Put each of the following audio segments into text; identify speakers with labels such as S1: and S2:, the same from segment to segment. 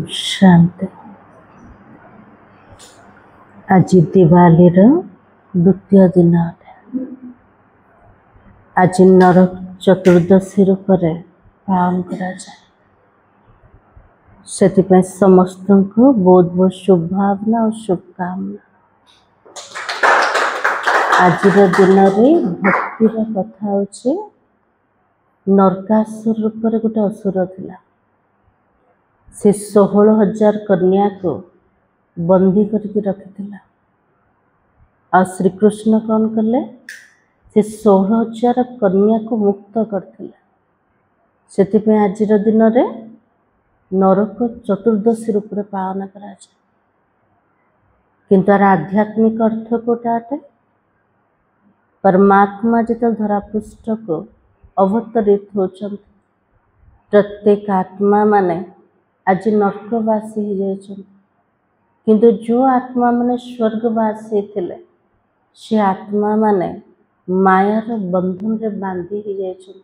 S1: शांति। आज दिवाली द्वितीय दिन अटे। आज नरक चतुर्दशी रूप पालन करा जाए। से समस्त को बहुत बहुत शुभभावना और शुभकामना। आज दिन में भक्तिर कथा होचे नरकासुर रूप गोटे असुर थिला। से 16,000 कन्या को बंदी करके रखिथिला। आ श्री कृष्ण कौन कले से 16,000 कन्या को मुक्त करथिला। सेतिपे आज दिन में नरक चतुर्दशी रूप पालन करा जाए। किंतु आध्यात्मिक अर्थ कोटाटे परमात्मा जिते धरापृष्ठ को अवतरित होचंत प्रत्येक आत्मा माने आज नरकवासी हो जाइछंत। किंतु जो आत्मा माने स्वर्गवासी थिले से आत्मा माने मायार बंधन रे बांधी हो जाइछंत।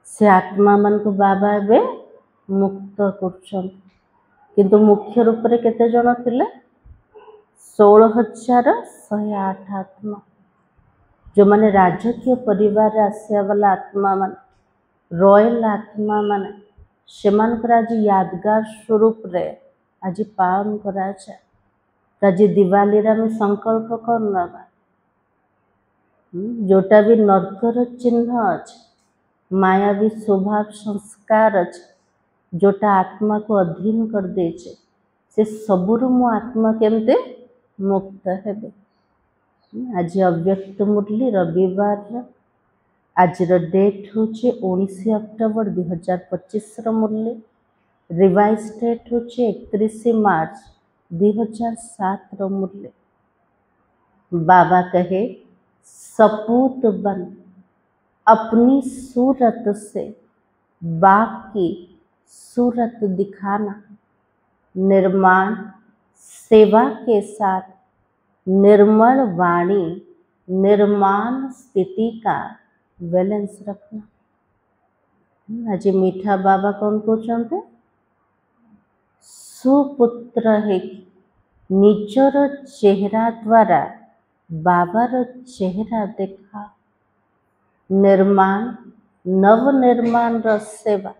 S1: से आत्मा मान को बाबा एबे मुक्त करछंत। किंतु मुख्य रूप रे केते जण थिले 16,108 आत्मा जो माने राजकीय परिवार आसिया वाला आत्मा मान रॉयल आत्मा माने सेमानकर आज यादगार स्वरूप रे आज पालन करा जाए। आज दिवाली रे संकल्प करना जोटा भी नरकर चिन्ह अच्छे मायावी स्वभाव संस्कार अच्छे जोटा आत्मा को अधीन कर दे से सबुरु मो आत्मा केमते मुक्त हेबे। आज अव्यक्त मुरली रविवार आज डेट हूँ 19 अक्टोबर 2025 मुरली। रिवाइज डेट हूँ 31 मार्च 2007 मुरली। बाबा कहे सपूत बन अपनी सूरत से बाप की सूरत दिखाना। निर्माण सेवा के साथ निर्मल वाणी निर्माण स्थिति का बैलेंस रखना। आज मीठा बाबा कौन कहते सुपुत्र है निजर चेहरा द्वारा बाबार चेहरा देखा। निर्माण नव निर्माण सेवा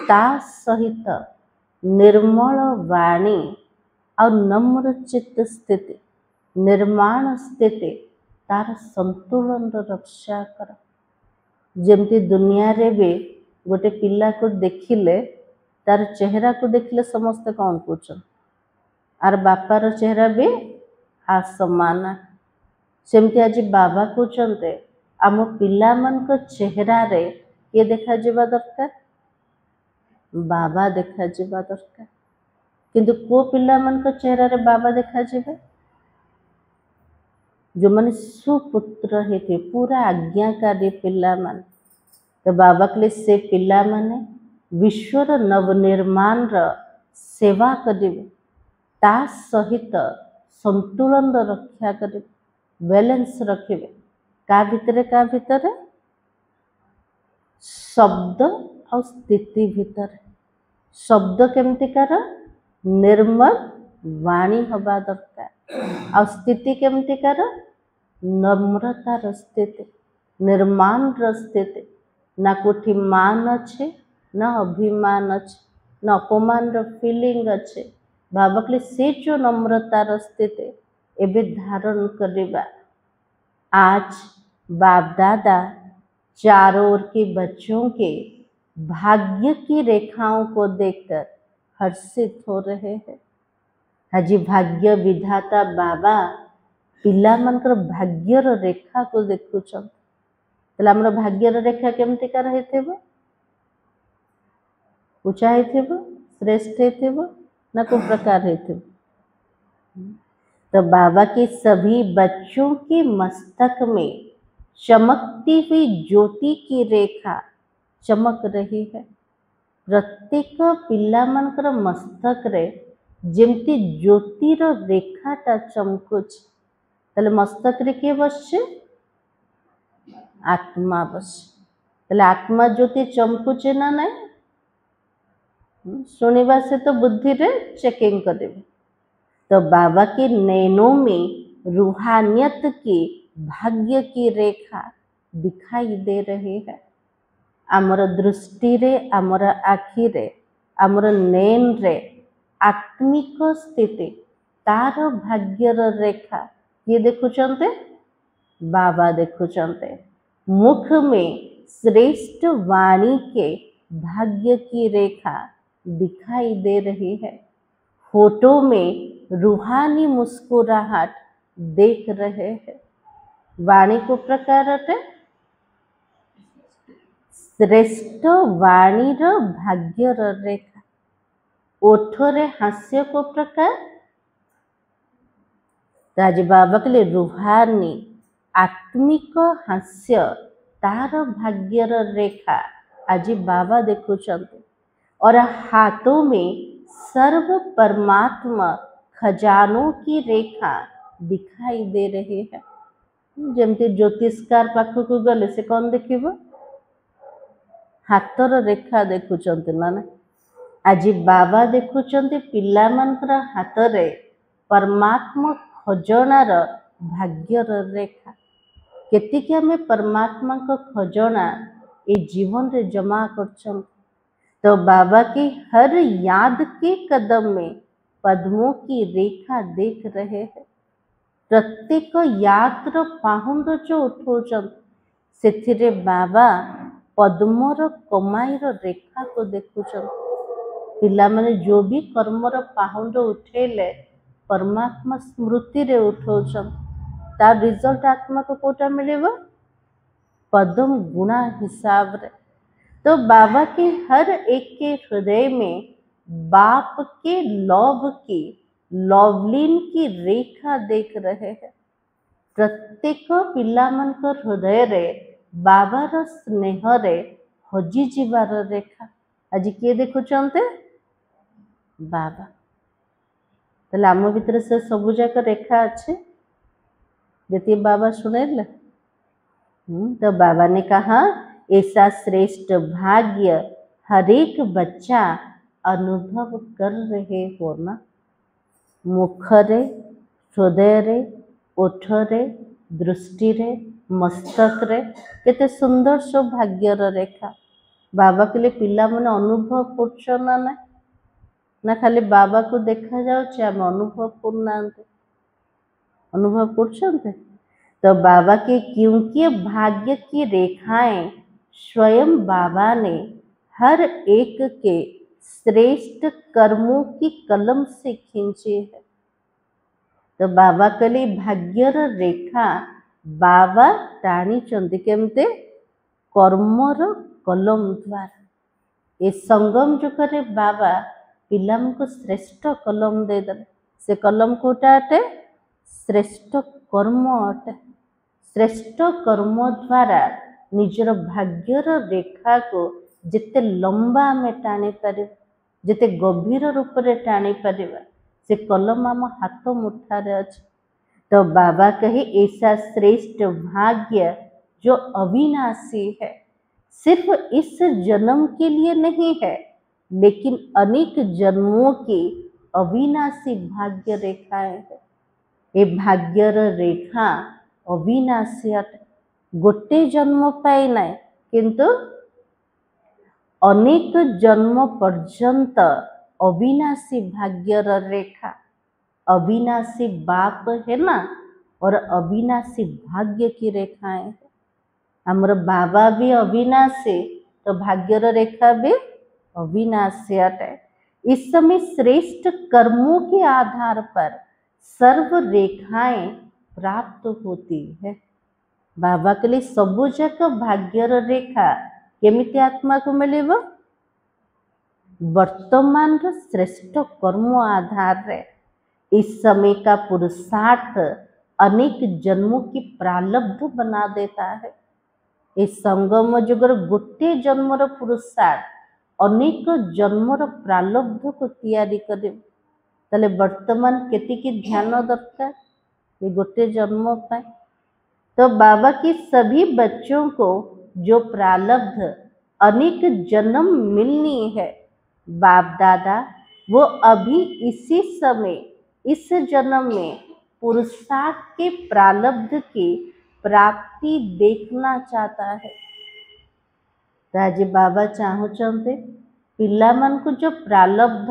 S1: ता सहित निर्मल वाणी और नम्र चित्त स्थिति निर्माण स्थिति तार संतुलन रक्षा कर। जमती दुनिया रे भी गोटे पिला को देखिले तार चेहरा को देखिले समस्ते कौन पूछन आर बापार चेहरा भी आसमान। सेमती आज बाबा कहते आम पिला मन को चेहरा रे ये देखा जावा दरकार बाबा देखा जावा दरकार। किंतु को पिला मन को चेहरा रे बाबा देखा जावे जो माने सुपुत्र हेते पूरा आज्ञाकारी पिला मान। तो बाबा के लिए से पिला माने विश्वर नवनिर्माण सेवा करिवे ता सहित संतुलन रक्षा करिवे बैलेंस रखिवे। का भितर शब्द और स्थिति भितर। शब्द केमती कर निर्मल वाणी हवा दरकार और स्थिति केमती कर नम्रतार स्थिति निर्माण स्थिति। ना कोठी मान अच्छे ना अभिमान अच्छे ना अपमान फीलिंग अच्छे। भावकले से जो नम्रतार स्थिति एबे धारण करवा। आज बाप दादा चारों ओर के बच्चों के भाग्य की रेखाओं को देखकर हर्षित हो रहे हैं। आज भाग्य विधाता बाबा पिला मनकर भाग्यर रेखा को देखुछन। तले हमर भाग्यर रेखा केमती का रहिथेबो ऊंचा हेथेबो श्रेष्ठ हेथेबो ना को प्रकार हेथेबो। तो बाबा के सभी बच्चों के मस्तक में चमकती हुई ज्योति की रेखा चमक रही है। प्रत्येक पिला मनकर मस्तक रे जेमती ज्योतिर रेखाटा चमकुच तले मस्तक रे के बसছে आत्मा बसছে। तले आत्मा ज्योति चमकुचे ना नहीं शुणिबा से तो बुद्धि रे चेकिंग करें। तो बाबा के नैनों में रूहानियत की भाग्य की रेखा दिखाई दे रही है। आमर दृष्टि रे, आमर आखि रे, आमर नैन रे आत्मिक स्थिति तार भाग्यर रेखा किए देखुचंते? बाबा देखुचंते। मुख में श्रेष्ठ वाणी के भाग्य की रेखा दिखाई दे रही है। फोटो में रूहानी मुस्कुराहट देख रहे हैं। वाणी को प्रकार है श्रेष्ठ वाणीर भाग्यर रेखा। ओठरे हास्य को प्रकार तो आज बाबा के लिए रूहानी आत्मिक हास्य तार भाग्यर रेखा आज बाबा देखुचंते। और हाथों में सर्व परमात्मा खजानों की रेखा दिखाई दे रही है। जमती ज्योतिषकार पाखक गले से कौन देखिबो? हाथर रेखा देखुचंते ना। आज बाबा देखुचंते पिला मानकर हाथ रे परमात्मा खजनार भाग्यर रेखा। केतिकी आमे परमात्मा को खजना ए जीवन रे जमा करछन। तो बाबा की हर याद के कदम में पद्मों की रेखा देख रहे हैं। प्रत्येक यात्र पाहुंड जो उठौछन सेथिरे बाबा पद्मर कमाईर रेखा को देखुछन। पिला माने जो भी कर्मर पाहुंड उठेले परमात्मा स्मृति रे उठौछन। तार रिजल्ट आत्मा को कोटा मिलेबो? पद्म गुणा हिसाब रे। तो बाबा के हर एक के हृदय में बाप के लोभ की लवलीन की रेखा देख रहे हैं। प्रत्येक पिला मानकर हृदय रे बाबार स्नेह रे हजी जीवार रेखा आज किए देखुचंते? बाबा। तो आम भितर से सबु जाक रेखा अच्छे जति बाबा सुनेले। तो बाबा ने कहा ऐसा श्रेष्ठ भाग्य हर एक बच्चा अनुभव कर रहे हो ना। मुख रे, हृदय रे, ओठ रे, दृष्टि रे, मस्तक रे केते सुंदर सौभाग्यर रेखा बाबा के लिए पिला माने अनुभव करछना ना ना खाली बाबा को देखा जाउछ हम अनुभव करनांते। अनुभव करछन्ते? तो बाबा के क्योंकि भाग्य की रेखाएं स्वयं बाबा ने हर एक के श्रेष्ठ कर्मों की कलम से खींची है। तो बाबा के लिए भाग्यर रेखा बाबा टाणी चंदी केमते कर्मर कलम द्वारा। ये संगम जुगरे बाबा पिलाम को श्रेष्ठ कलम दे दे। से कलम कोटा अटे? श्रेष्ठ कर्म अटे। श्रेष्ठ कर्म द्वारा निजर भाग्यर रेखा को जिते लंबा में टाणी पार जिते गभीर रूप से टाणी पार से कलम आम हाथ मुठारे अच्छे। तो बाबा कहे ऐसा श्रेष्ठ भाग्य जो अविनाशी है सिर्फ इस जन्म के लिए नहीं है लेकिन अनेक जन्मों की अविनाशी भाग्य रेखाएं है। ये भाग्यर रेखा अविनाशी अटे। गोटे जन्म पाई ना किंतु अनेक जन्म पर्यंत अविनाशी भाग्यर रेखा। अविनाशी बाप है ना और अविनाशी भाग्य की रेखाएं है। हमर बाबा भी अविनाशी तो भाग्यर रेखा भी अविनाशी अटे। इस समय श्रेष्ठ कर्मों के आधार पर सर्व रेखाएं प्राप्त होती है। बाबा के लिए सबु जाक भाग्यर रेखा केमिति आत्मा को मिलेबो? वर्तमान श्रेष्ठ कर्म आधार रे इस समय का पुरुषार्थ अनेक जन्मों की प्रारब्ध बना देता है। इस संगम जुगर गोटे जन्मर पुरुषार्थ अनेक जन्मर प्रारब्ध को तैयारी करे। ताले वर्तमान केतिकी ध्यान दरकार ये गोटे जन्म पाए। तो बाबा के सभी बच्चों को जो प्रारब्ध अनेक जन्म मिलनी है बाप दादा वो अभी इसी समय इस जन्म में पुरुषार्थ के प्रारब्ध की प्राप्ति देखना चाहता है। तो आज बाबा चाहते पिलामान को जो प्रारब्ध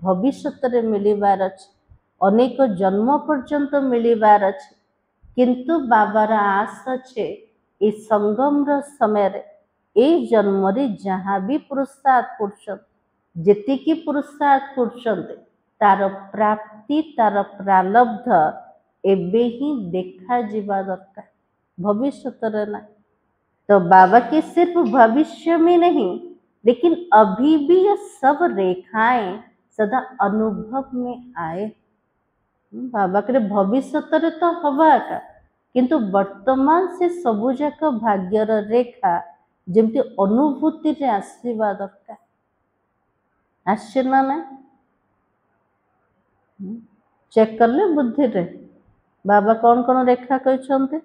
S1: भविष्य मिलबार अच्छे अनेक जन्म पर्यंत मिलबार अच्छे किंतु बाबार आस अच्छे ये संगम समय ए जन्म जहाँ भी पुरुषार्थ कर जेतिकी पुरुषार्थ कर तार प्राप्ति तार प्रारब्ध एबे ही देखा जीवा दरकार भविष्य ना। तो बाबा के सिर्फ भविष्य में नहीं लेकिन अभी भी ये सब रेखाएं सदा अनुभव में आए। बाबा के भविष्य तो हवा का किंतु वर्तमान से सबुजाक भाग्यर रेखा जमती अनुभूति रे आशीर्वाद दरकार आश्चर्य ना चेक करले बुद्धि रे बाबा कौन कौन रेखा कहते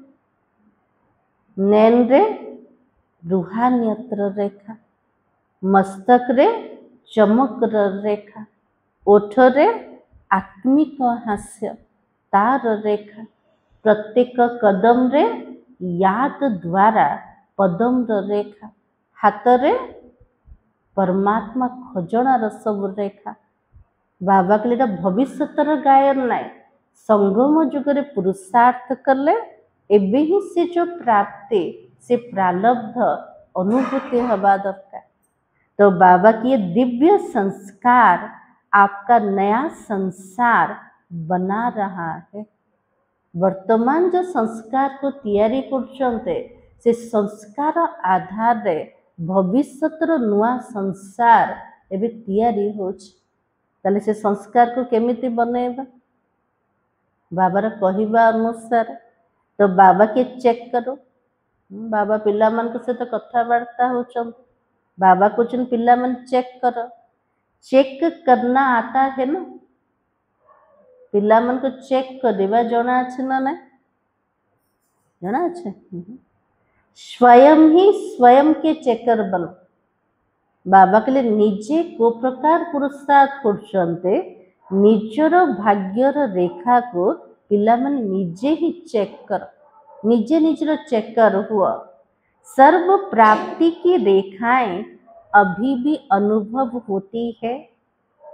S1: नैन रे रूहानियत्र रेखा मस्तक रे चमक रेखा ओठ रे आत्मिक हास्य तार रेखा प्रत्येक कदम रे याद द्वारा पदम रेखा हाथ रे परमात्मा खोजणार सब रेखा। बाबा के लिए भविष्य गायन नाई संगम जुगरे पुरुषार्थ कले एबे ही से जो प्राप्ति से प्रारब्ध अनुभूति हवा दरकार। तो बाबा की ये दिव्य संस्कार आपका नया संसार बना रहा है। वर्तमान जो संस्कार को तैयारी करछन्ते से संस्कार आधार रे भविष्यतर नुआ संसार एबे तैयारी होछ। ताले से संस्कार को केमिति बनेबा बाबार कहिबा अनुसार तो बाबा के चेक करो। बाबा पिला मन के सहित कथबार्ता होचन बाबा कुछ पिला मन चेक करो चेक करना आता है ना पिला मन को चेक करवा जना अच्छे ना ना जना अच्छे स्वयं ही स्वयं के चेकर बनो। बाबा के लिए निजे को प्रकार पुरुषार्थ करछन्ते निजर भाग्यर रेखा को पिला मन निजे ही चेक कर निजे निजर चेकर हुआ। सर्व प्राप्ति की रेखाएं अभी भी अनुभव होती है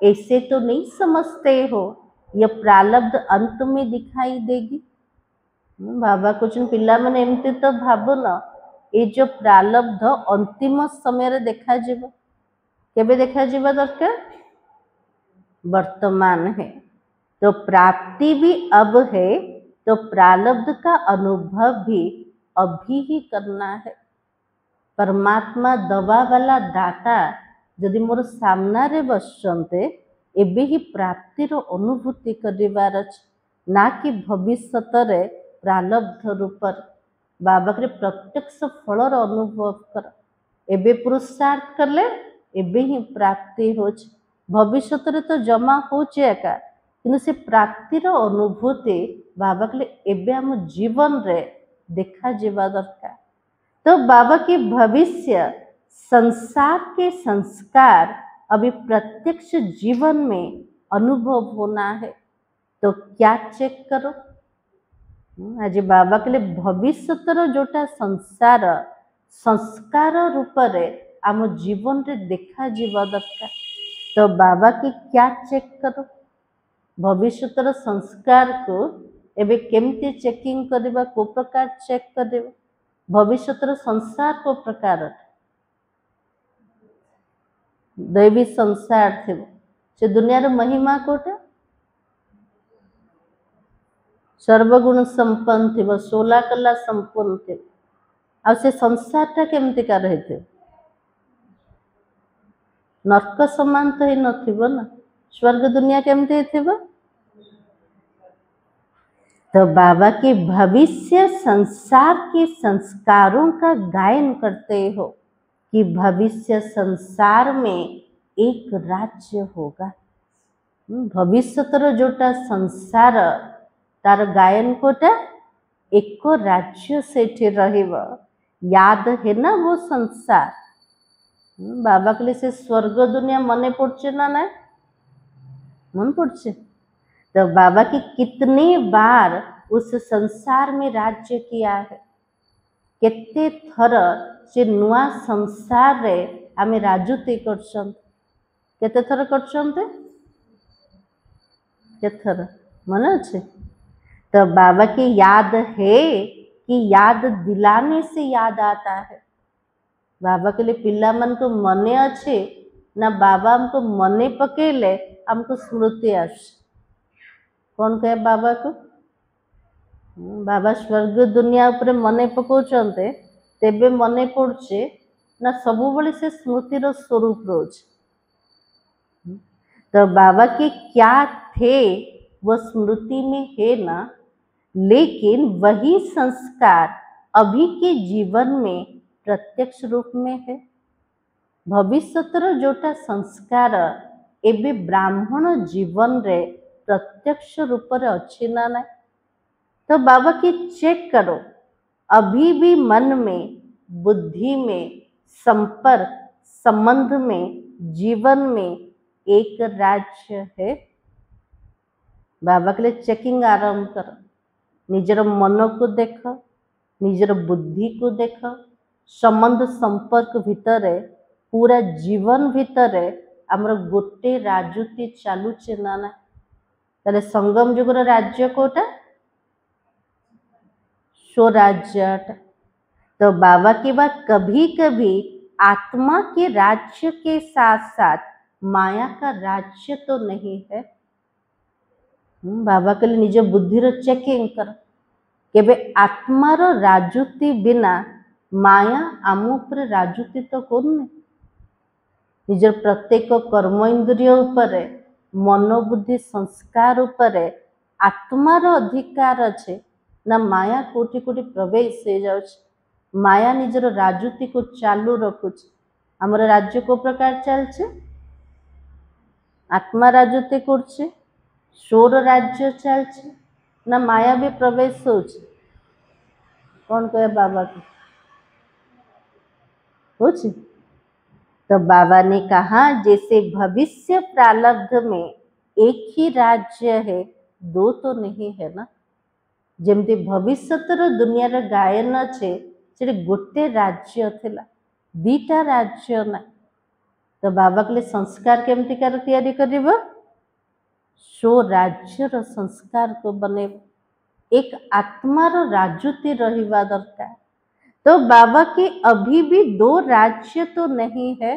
S1: ऐसे तो नहीं समझते हो यह प्रारब्ध अंत में दिखाई देगी। बाबा कुछ पिला मन एमती तो भावन ये जो प्रारब्ध अंतिम समय रे देखा जीव केबे देखा जीवा दरकार वर्तमान है। तो प्राप्ति भी अब है तो प्रारब्ध का अनुभव भी अभी ही करना है। परमात्मा दवा वाला दाता यदि मोर सामना रे बसचन्ते एबे ही प्राप्तिर अनुभूति करिवार अछि ना कि भविष्य रे प्रारब्ध रूपर। बाबा के प्रत्यक्ष फलर अनुभव कर एबे पुरुषार्थ करले एबे ही प्राप्ति होछ। भविष्य रे तो जमा होचे एका किंतु से प्राप्तिर अनुभूति बाबा के एबे हम जीवन रे देखा जीवा दरकार। तो बाबा के भविष्य संसार के संस्कार अभी प्रत्यक्ष जीवन में अनुभव होना है। तो क्या चेक करो आज बाबा के लिए भविष्य तर जोटा संसार संस्कार रूप रे आम जीवन रे देखा जीवा दरकार। तो बाबा की क्या चेक करो भविष्य तर संस्कार को एबे केमती चेकिंग करबा को प्रकार चेक करबा भविष्य तर संसार को प्रकार दैवी संसार थे से दुनिया रो महिमा कोटा सर्वगुण संपन्न थे 16 कला संपन्न थे आ से संसार टा केमती का रहे थे नरक समान तो ही नथिबो ना स्वर्ग दुनिया केमती थिबो। तो बाबा के भविष्य संसार के संस्कारों का गायन करते हो कि भविष्य संसार में एक राज्य होगा। भविष्य तर जोटा संसार तार गायन कोटा एक राज्य सेठी रहिबो याद है ना वो संसार बाबा के लिए से स्वर्ग दुनिया मने पड़े ना ना मन पड़े। तो बाबा की कितनी बार उस संसार में राज्य किया है, केते थर से नुआ संसार रे आमे राजुती करछन, केते थर करछन केते थर मन अच्छे। तो बाबा की याद है कि याद दिलाने से याद आता है। बाबा के लिए पिला मन को मने अच्छे ना बाबा हमको मने पकेले हमको स्मृति आस कौन कहे बाबा को बाबा स्वर्ग दुनिया उपरे मने पकाउछन्ते तेबे मने पड़ुछे ना सबु बळे से स्मृतिर स्वरूप रोज। तो बाबा के क्या थे वो स्मृति में है ना, लेकिन वही संस्कार अभी के जीवन में प्रत्यक्ष रूप में है। भविष्यतर जोटा संस्कार एबे ब्राह्मण जीवन रे प्रत्यक्ष रूप रे अच्छी ना ना। तो बाबा की चेक करो, अभी भी मन में, बुद्धि में, संपर्क, संबंध में, जीवन में एक राज्य है। बाबा के लिए चेकिंग आरंभ करो, निजर मन को देख, निजर बुद्धि को देख, संबंध संपर्क भितर पूरा जीवन भितर आमर गोटे राजुती चालुचे ना ना। ताले संगम जुगर राज्य कोटा स्वराज्य। तो बाबा की बात कभी कभी आत्मा के राज्य के साथ साथ माया का राज्य तो नहीं है। बाबा के लिए निज बुद्धि रो चेकिंग कर केबे आत्मार राजुती बिना माया आम उपर राजुती तो करने। निजर प्रत्येक कर्म इंद्रिय उपरे मनोबुद्धि संस्कार उपरे आत्मार अधिकार अच्छे ना माया कोटि कोटि प्रवेश हो जाउछ। माया निजर राजुती को चालू रखुछ। हमर राज्य को प्रकार चलछे, आत्मा राजुती करछे, स्वर राज्य चलछे ना माया भी प्रवेश होछ। कौन कहे बाबा को होछ। तो बाबा ने कहा जैसे भविष्य प्रारब्ध में एक ही राज्य है, दो तो नहीं है ना। जमती भविष्यतर दुनिया गायन अच्छे गोटे राज्य थिला, दीटा राज्य ना। तो बाबा के लिए संस्कार केमती कर तैयारी करिबो, सो राज्यर संस्कार को बने एक आत्मार राजुती रहिबा दरकार। तो बाबा के अभी भी दो राज्य तो नहीं है।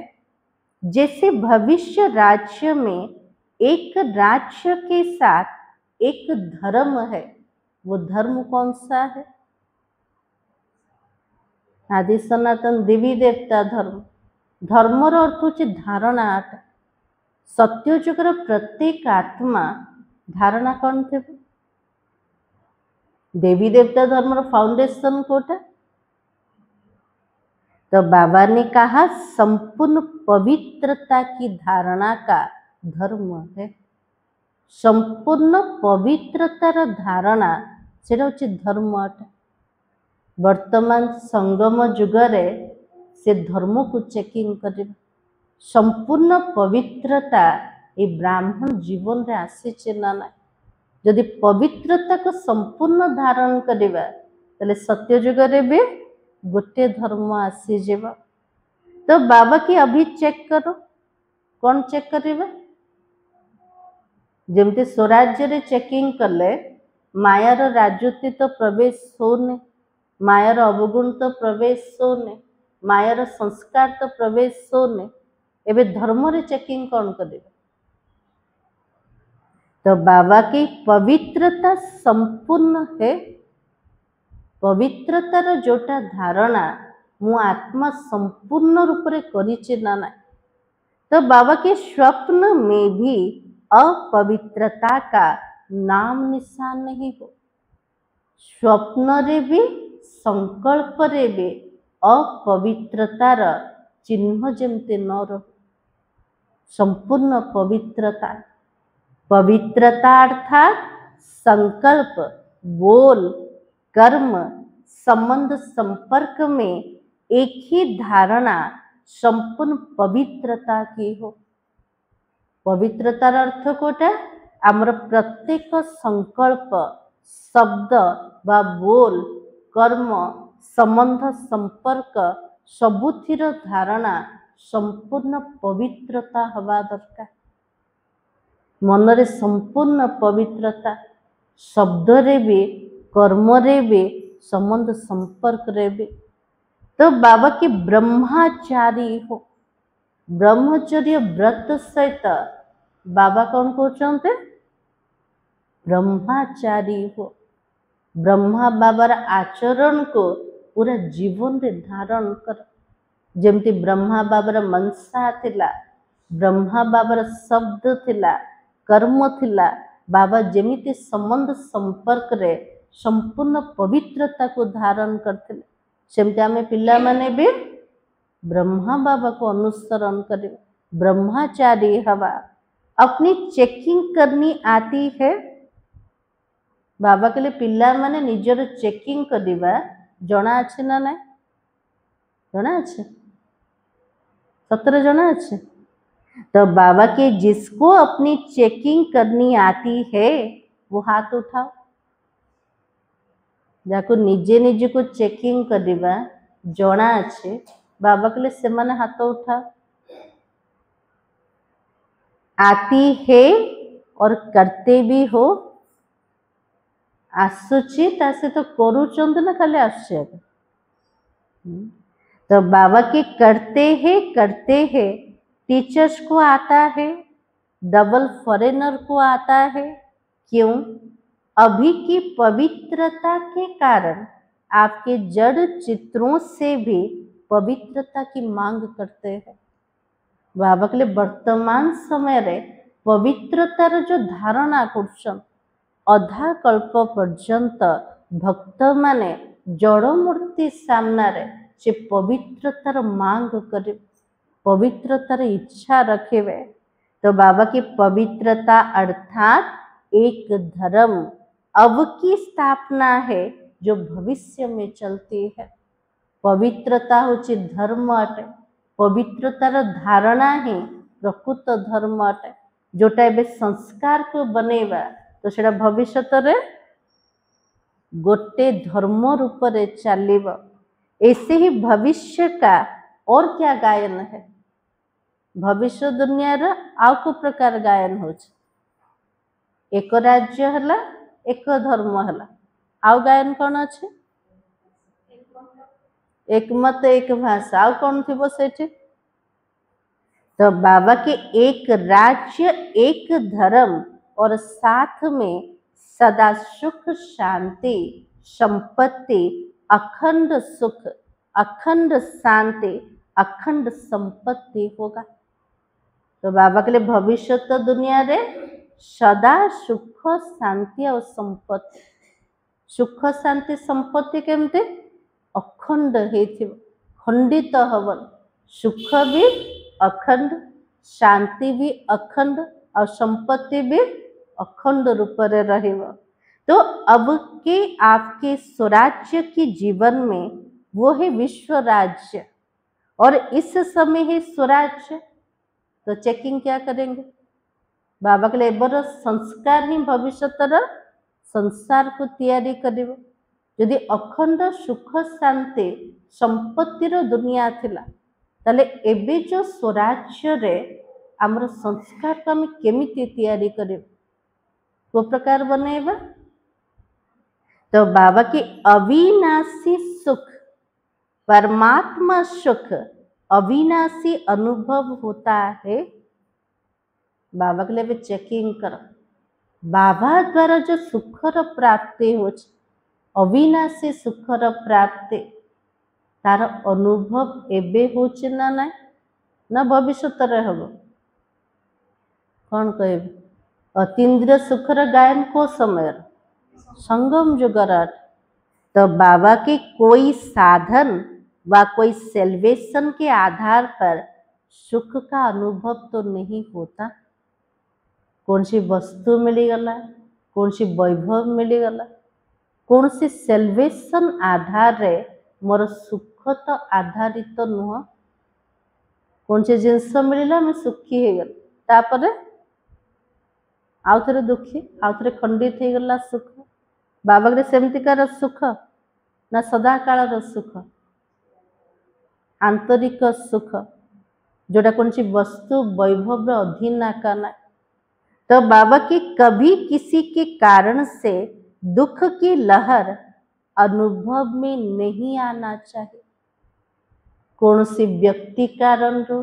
S1: जैसे भविष्य राज्य में एक राज्य के साथ एक धर्म है, वो धर्म कौन सा है? आदि सनातन देवी देवता धर्म। धर्मर अर्थ होची धारणा। सत्य जुगर प्रत्येक आत्मा धारणा कौन थे? देवी देवता धर्म फाउंडेशन कोटा। तो बाबा ने कहा संपूर्ण पवित्रता की धारणा का धर्म है। संपूर्ण पवित्रतार धारणा सेटा होची धर्म अटे। वर्तमान संगम जुगरे से धर्म को चेकिंग कर संपूर्ण पवित्रता ये ब्राह्मण जीवन रे आसीचे ना ना। यदि पवित्रता को संपूर्ण धारण करिबा तले सत्य जुगरे भी गोटे धर्म आसी जेबा। तो बाबा की अभी चेक करो, कौन चेक करिबा? जेमती स्वराज्य रे चेकिंग कले मायार राजुती तो प्रवेश होने, मायार अवगुण तो प्रवेश होने, मायार संस्कार तो प्रवेश होने। एबे धर्म रे चेकिंग कौन करिबा? तो बाबा की पवित्रता संपूर्ण है। पवित्रतार जोटा धारणा मु आत्मा संपूर्ण रूप रे करिचे ना ना। तो बाबा के स्वप्न में भी अपवित्रता का नाम निशान नहीं हो। स्वप्न रे भी संकल्प रे भी अपवित्रतार चिन्ह जेमते न रहो। संपूर्ण पवित्रता, पवित्रता अर्थात संकल्प, बोल, कर्म, संबंध संपर्क में एक ही धारणा संपूर्ण पवित्रता की हो। पवित्रतार अर्थ कोटा आमर प्रत्येक संकल्प शब्द बा बोल कर्म संबंध संपर्क सबुथिर धारणा संपूर्ण पवित्रता हवा दरकार। मनरे संपूर्ण पवित्रता शब्द रे भी कर्म रे भी संबंध संपर्क रे भी। तो बाबा की ब्रह्मचारी हो। ब्रह्मचर्य व्रत सहित बाबा कौन कहते ब्रह्मचारी हो। ब्रह्मा बाबार आचरण को पूरा जीवन रे धारण कर। जमती ब्रह्मा बाबार मनसा थिला, ब्रह्मा बाबार शब्द थिला, कर्म थिला, बाबा जेमिति संबंध संपर्क रे संपूर्ण पवित्रता को धारण करते। सेमती आमे पिला माने भी ब्रह्मा बाबा को अनुसरण करें, ब्रह्मचारी हवा। अपनी चेकिंग करनी आती है। बाबा के लिए पिला माने निजर चेकिंग करवा जना अच्छे ना ना जना अच्छे सतर जना अच्छे। तो बाबा के जिसको अपनी चेकिंग करनी आती है वो हाथ उठाओ। जाको निजे निजे को चेकिंग करवा जना अच्छे बाबा के लिए से माने हाथ उठाओ। आती है और करते भी हो। आसुची तासे तो करूचंद ना खाली आश्चर्य। तो बाबा के करते हैं टीचर्स को आता है, डबल फॉरेनर को आता है। क्यों? अभी की पवित्रता के कारण आपके जड़ चित्रों से भी पवित्रता की मांग करते हैं। बाबा के लिए वर्तमान समय रे पवित्रतार जो धारणा करछन अधा कल्प पर्यंत भक्त माने जड़ मूर्ति सामना रे से पवित्रतार मांग करे, पवित्रतार इच्छा रखेवे। तो बाबा की पवित्रता अर्थात एक धर्म अब की स्थापना है जो भविष्य में चलती है। पवित्रता होची धर्म अटे। पवित्रतार धारणा ही प्रकृत धर्म अटे। जोटा एबे संस्कार को बनेवा तो सेटा भविष्य रे गोटे धर्म रूप रे चलिब। ऐसे ही भविष्य का और क्या गायन है? भविष्य दुनिया रा आउ को प्रकार गायन हो। एक राज्य हला, एक धर्म हला, आउ गायन कौन अच्छे? एक मत एक भाषा, आउ कौन थी सेठी? तो बाबा के एक राज्य एक धर्म और साथ में सदा सुख शांति संपत्ति अखंड सुख अखंड शांति अखंड संपत्ति होगा। तो बाबा के लिए भविष्य तो दुनिया रे सदा सुख शांति और संपत्ति। सुख शांति संपत्ति केमते अखंड हेथिबो, खंडित हवन। सुख भी अखंड, शांति भी अखंड और संपत्ति भी अखंड रूप रे रहिबो। तो अब के आपके स्वराज्य की जीवन में वो है विश्व राज्य और इस समय है स्वराज्य। तो चेकिंग क्या करेंगे? बाबा के लिए एबर संस्कार ही भविष्य संसार को तैयारी करिवो। यदि अखंड सुख शांति संपत्तिर दुनिया थिला ताले एबे जो स्वराज्य रे आमर संस्कार को आम केमिति तैयारी करिवो, को प्रकार बनेबा? तो बाबा की अविनाशी सुख परमात्मा सुख अविनाशी अनुभव होता है। बाबा के लिए भी चेकिंग करो। बाबा द्वारा जो सुखर प्राप्ति हो अविनाशी सुखर प्राप्ति तार अनुभव एबे होचे ना ना ना भविष्य रे हबो? कौन कहे? अतीन्द्रिय सुखर गायन को समय संगम जुगराट। तो बाबा के कोई साधन व कोई सेल्वेशन के आधार पर सुख का अनुभव तो नहीं होता। कौन सी वस्तु मिलीगला, कौन सी वैभव मिलीगला, कौन सी सेल्वेशन आधार रे मोर सुख तो आधारित नुह। कौन सी जिनस मिलला मैं सुखी हो गल तापर आउ थे दुखी आउ थे खंडित हो गला सुख बाबा सेमतिकार सुख ना सदा काल सुख आंतरिक सुख जोटा कौन सी वस्तु वैभव अधीन का ना। तो बाबा की कभी किसी के कारण से दुख की लहर अनुभव में नहीं आना चाहिए। कौन सी व्यक्ति कारण रो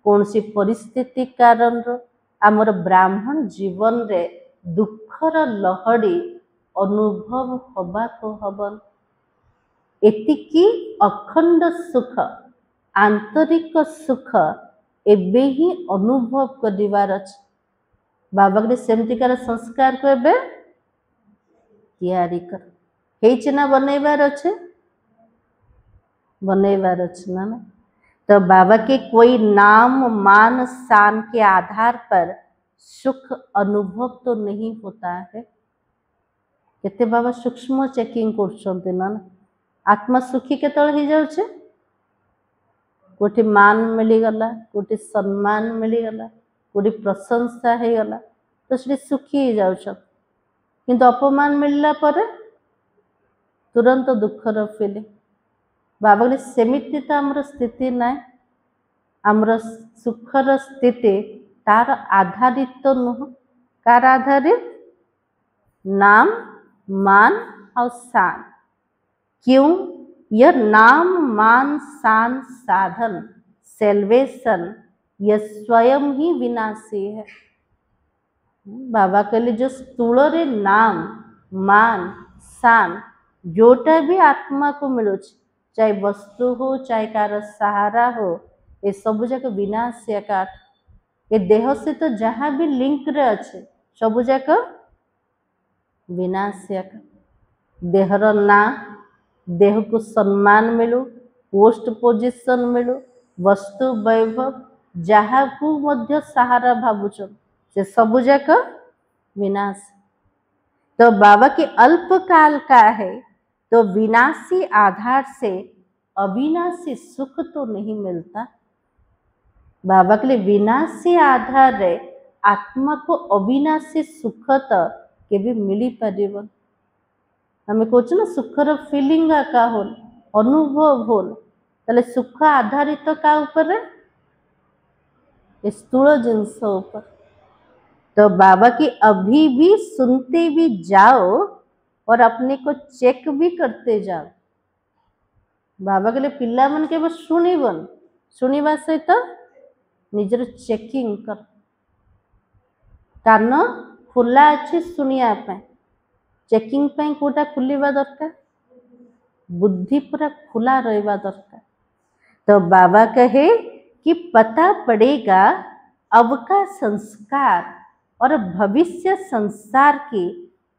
S1: कौन सी परिस्थिति कारण रो आमर ब्राह्मण जीवन रे दुखर लहड़ी अनुभव हवा को हबन। एतिकी अखंड सुख आंतरिक सुख एबे ही अनुभव करिवार अछि। बाबा के सेमतिकार संस्कार को एबे तैयारी कर हेछि ना बनैबार अछि बनैबार अछि ना। तो बाबा के कोई नाम मान शान के आधार पर सुख अनुभव तो नहीं होता है। केते बाबा सूक्ष्म चेकिंग करछन्ते ना आत्मा सुखी केतल हो जाउछे कोठी मान मिलीगला कोठी सम्मान मिलीगला कोठी प्रशंसा हो गला तो से सुखी हो जाउछ किंतु अपमान मिलला पर तुरंत दुखर फीलिंग। बाबा के सेमिति तो आमर स्थिति ना आमर सुखर स्थिति तार आधारित तो नुह कार आधारित नाम मान और शान। क्यों यह नाम मान शान साधन सेल्वेशन यह स्वयं ही विनाशी है। बाबा के लिए जो स्थूल रे नाम मान शान जोटा भी आत्मा को मिलू चाहे वस्तु हो चाहे कार सहारा हो ये सब जाक विनाशी काठ ये देह से तो जहाँ भी लिंक रे अच्छे सब जाक विनाशी देहर ना देह को सम्मान मिलू पोस्ट पोजिशन मिलू वस्तु वैभव जहाँ को मध्य सहारा भावुच से सब जाक विनाश। तो बाबा के अल्प काल का है तो विनाशी आधार से अविनाशी सुख तो नहीं मिलता। बाबा के लिए विनाशी आधार रे आत्मा को अविनाशी सुख तो के भी मिली परिबन। हमें कहूँ ना सुखर फीलिंग का होल अनुभव होल तले सुख आधारित का ऊपर स्थूल जिनस ऊपर। तो बाबा की अभी भी सुनते भी जाओ और अपने को चेक भी करते जाओ। बाबा के लिए पिला मन के बस शुणिबन शुणिबा सहित निजर चेकिंग कर कान खुला अच्छे शुणिया चेकिंग पे कोटा खुलिबा दरकार बुद्धि पूरा खुला रहबा दरकार। तो बाबा कहे कि पता पड़ेगा अब का संस्कार और भविष्य संसार के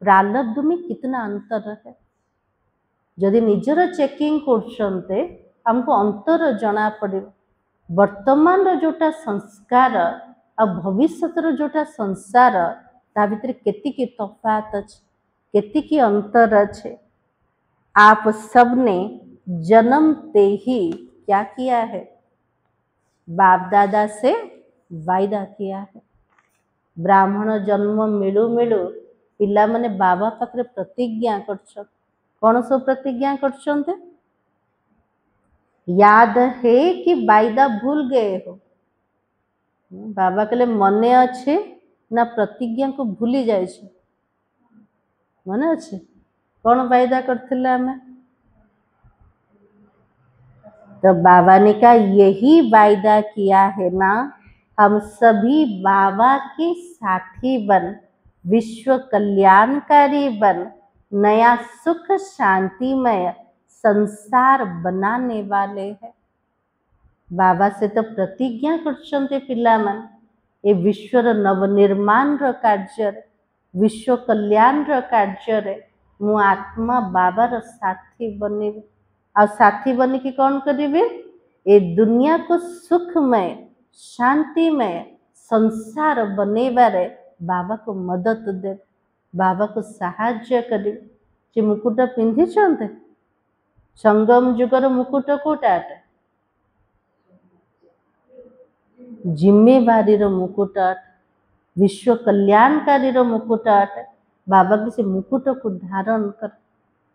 S1: प्रारब्ध में कितना अंतर है। जदि निजर चेकिंग करछन्ते हमको अंतर जना पड़े वर्तमान जोटा संस्कार और भविष्य जोटा संसार ता भीतर केतिकी तफात अच्छे केतिकी अंतर अच्छे। आप सबने जन्मते ही क्या किया है बाप दादा से वायदा किया है। ब्राह्मण जन्म मिलू मिलू पिला माने बाबा पाखरे प्रतिज्ञा करछन कौन सब प्रतिज्ञा करछन याद है कि वायदा भूल गए हो। बाबा के लिए मने अच्छे ना प्रतिज्ञा को भूली जाए मने अच्छे कौन वायदा करथिले हमें तो बाबा ने कहा यही वायदा किया है ना हम सभी बाबा के साथी बन विश्व कल्याणकारी बन नया सुख शांतिमय संसार बनाने वाले हैं। बाबा से तो प्रतिज्ञा करछन्ते पिला मन ए विश्वर नवनिर्माण र कार्य विश्व कल्याण र कार्य मु आत्मा बाबार साथी बने आ साथी बन के कौन करिवे ए दुनिया को सुखमय शांतिमय संसार बनेबारे बाबा को मदद दे बाबा को साहाय्य करिवे। जे मुकुट पिंधि छन्ते संगम जुगर मुकुट कोटा जिम्मेवारी मुकुट अटे, विश्व कल्याणकारी मुकुट अटे। बाबा के से मुकुट को धारण कर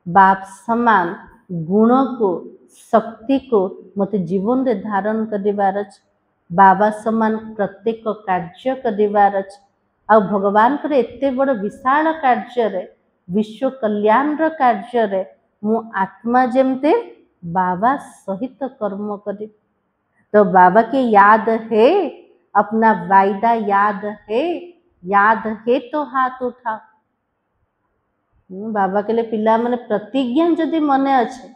S1: बाप समान गुण को शक्ति को मत जीवन रे धारण करिवार अछि। बाबा समान प्रत्येक कार्य करिवार अछि। आ भगवान कर एते बड़ विशाल कार्य रे विश्व कल्याण र कार्य रे मु आत्मा जेमते बाबा सहित कर्म करी। तो बाबा के याद है, अपना वायदा याद है तो हाथ उठाओ। बाबा के लिए पिला माने प्रतिज्ञा जदि मने अच्छे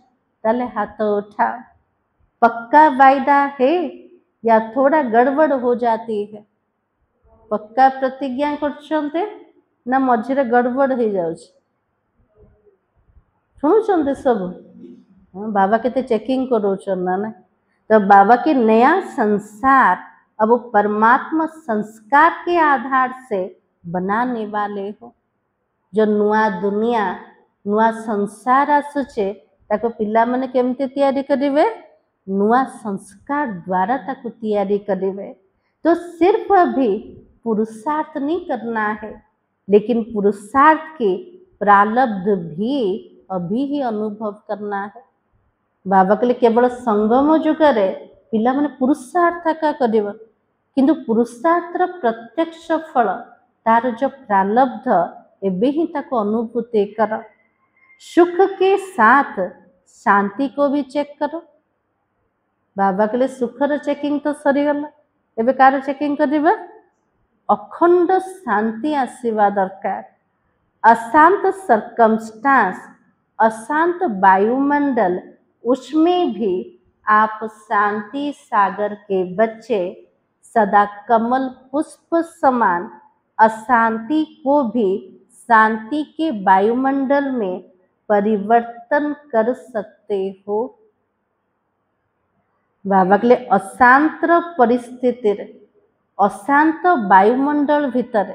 S1: ताले हाथ उठाओ। पक्का वायदा है या थोड़ा गड़बड़ हो जाती है? पक्का प्रतिज्ञा करछन्ते ना मझिरे गड़बड़ हो जाउछ? शुणुचंते सब बाबा केते चेकिंग करोचन ना। तो बाबा के नया संसार अब वो परमात्मा संस्कार के आधार से बनाने वाले हो। जो नुआ दुनिया नुआ संसार आसुचे ताको पिला माने केमते तैयारी करिवे? नुआ संस्कार द्वारा ताको तैयारी करिवे। तो सिर्फ अभी पुरुषार्थ नहीं करना है, लेकिन पुरुषार्थ के प्रारब्ध भी अभी ही अनुभव करना है। बाबा के लिए केवल संगम जुगरे पिला माने पुरुषार्थ का करिवे, किंतु पुरुषार्थर प्रत्यक्ष फल तार जो प्रारब्ध एबे ही ताको अनुभूति कर। सुख के साथ शांति को भी चेक करो। बाबा के लिए सुखर चेकिंग तो सरी गला, एबे कार चेकिंग करिबा? अखंड शांति आसीबा दरकार। अशांत सर्कमस्टांस, अशांत वायुमंडल, उसमें भी आप शांति सागर के बच्चे सदा कमल पुष्प समान अशांति को भी शांति के वायुमंडल में परिवर्तन कर सकते हो। बाबा के लिए अशांत परिस्थिति अशांत वायुमंडल भितर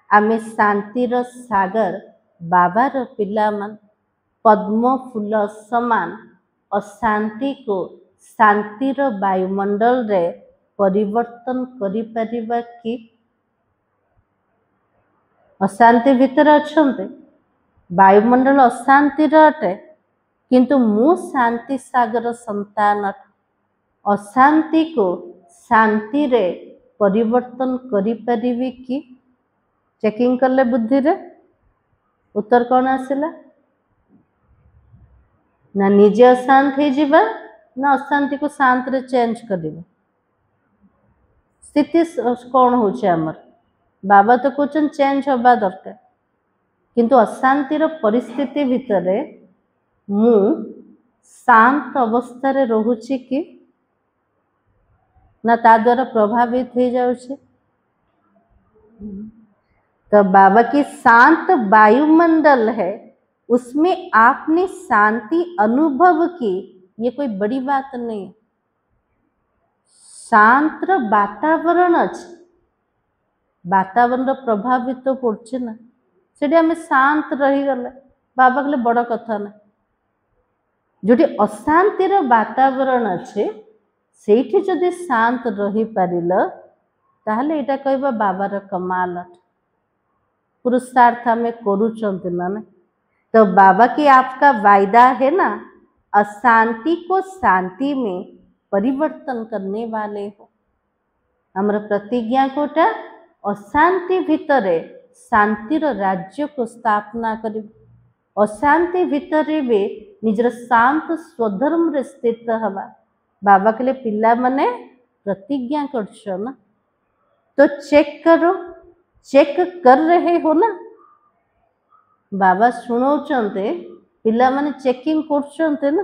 S1: आमे शांतिर सागर बाबार पिलामान पद्म फूल समान अशांति को शांतिर वायुमंडल रे परिवर्तन करि परिबा कि? अशांति भितर अच्छे वायुमंडल अशांति अटे, किंतु मु शांति सागर संतान अटे। अशांति को शांति रे परिवर्तन करि परिबी कि? चेकिंग करले बुद्धि रे उत्तर कौन आसिला? ना निजे अशांत हो जिबा ना अशांति को शांत रे चेंज करिबा। स्थिति कौन होचे हमर? बाबा तो कहउछन चेंज होबा दरकार, किंतु अशांतिर परिस्थिति भितरे मु शांत अवस्था रे रहुची कि ना ता द्वारा प्रभावित हो जाउछे? तो बाबा की शांत वायुमंडल है, उसमें आपने शांति अनुभव की, ये कोई बड़ी बात नहीं। शांत वातावरण अच्छे, वातावरण प्रभावित तो पड़े ना, से आम शांत रही गले बाबा के बड़ कथा ना। जो अशांतिर वातावरण अच्छे से जदि शांत रही पारिल ताहले एटा कहबा बाबार कमाल। पुरुषार्थ हमें करुचंत ना। तो बाबा की आपका वायदा है ना, अशांति को शांति में परिवर्तन करने वाले हो। हमर प्रतिज्ञा कोटा अशांति भितरे शांतिर राज्य को स्थापना करिब। अशांति भितरे भी निजर शांत स्वधर्म रे स्थित हवा। बाबा के लिए पिला मने प्रतिज्ञा करछो ना, तो चेक करो, चेक कर रहे हो ना? बाबा सुनौचंते पिला माने चेकिंग करछंते ना।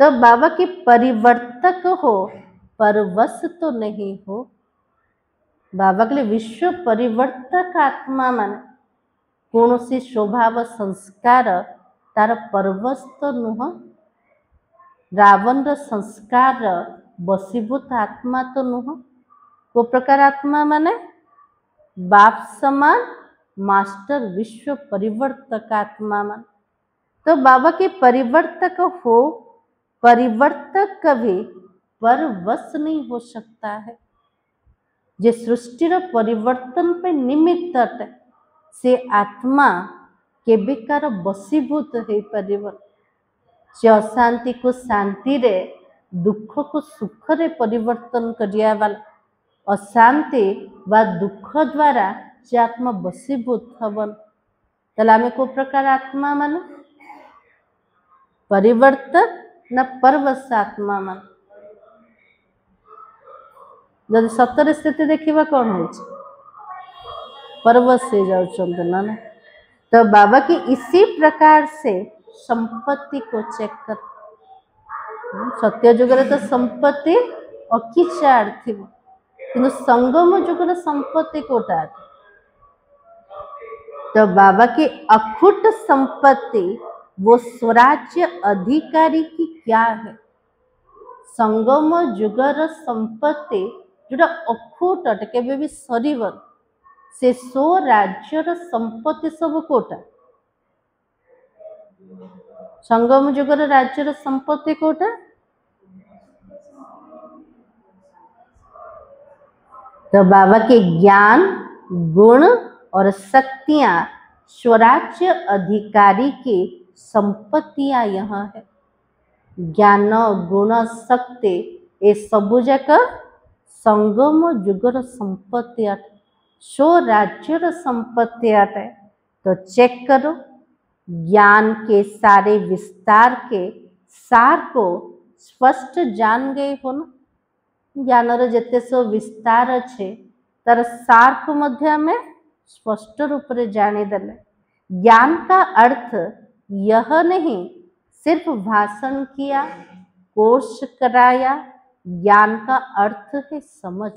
S1: तो बाबा के परिवर्तक हो, परवश तो नहीं हो। बाबा के लिए विश्व परिवर्तक आत्मा माने कौन सी स्वभाव संस्कार तार परवश तो नुह। रावण रो संस्कार बसीभूत आत्मा तो नुह। को प्रकार आत्मा माने बाप समान मास्टर विश्व परिवर्तक आत्मा मान। तो बाबा के परिवर्तक हो, परिवर्तक कभी परवश नहीं हो सकता है। जे सृष्टिर परिवर्तन पे निमित्त अटे से आत्मा केबिकार बसीभूत हो पार से अशांति को शांति रे दुख को सुख रे परिवर्तन करिया वाला अशांति बा दुख द्वारा से आत्मा बसीभूत हवन ताले आमे को प्रकार आत्मा मान परिवर्तन न परवश आत्मा मान जब सतर स्थिति देखा कौन हो परवश हो जाऊँ ना तो बाबा की इसी प्रकार से संपत्ति को चेक कर सत्य जुगर तो संपत्ति अकिचार थी कि संगम जुगर संपत्ति कोटा तो बाबा की अखुट संपत्ति वो स्वराज्य अधिकारी की क्या है संगम जुगर संपत्ति जोटा अखुट अटे केबे भी सरीवन से स्वराज्यर संपत्ति सब कोटा संगम जुगर राज्यर संपत्ति कोटा तो बाबा के ज्ञान गुण और शक्तियां स्वराज्य अधिकारी की संपत्तियां यहाँ है ज्ञान गुण शक्ति ये सबू जाक संगम जुगर संपत्ति अटे स्वराज्यर संपत्ति अटे तो चेक करो ज्ञान के सारे विस्तार के सार को स्पष्ट जान गए हो ना ज्ञान जेते सब विस्तार अच्छे तार सार को मध्य आमे स्पष्ट रूप से जानीदेले ज्ञान का अर्थ यह नहीं सिर्फ भाषण किया कोर्स कराया ज्ञान का अर्थ है समझ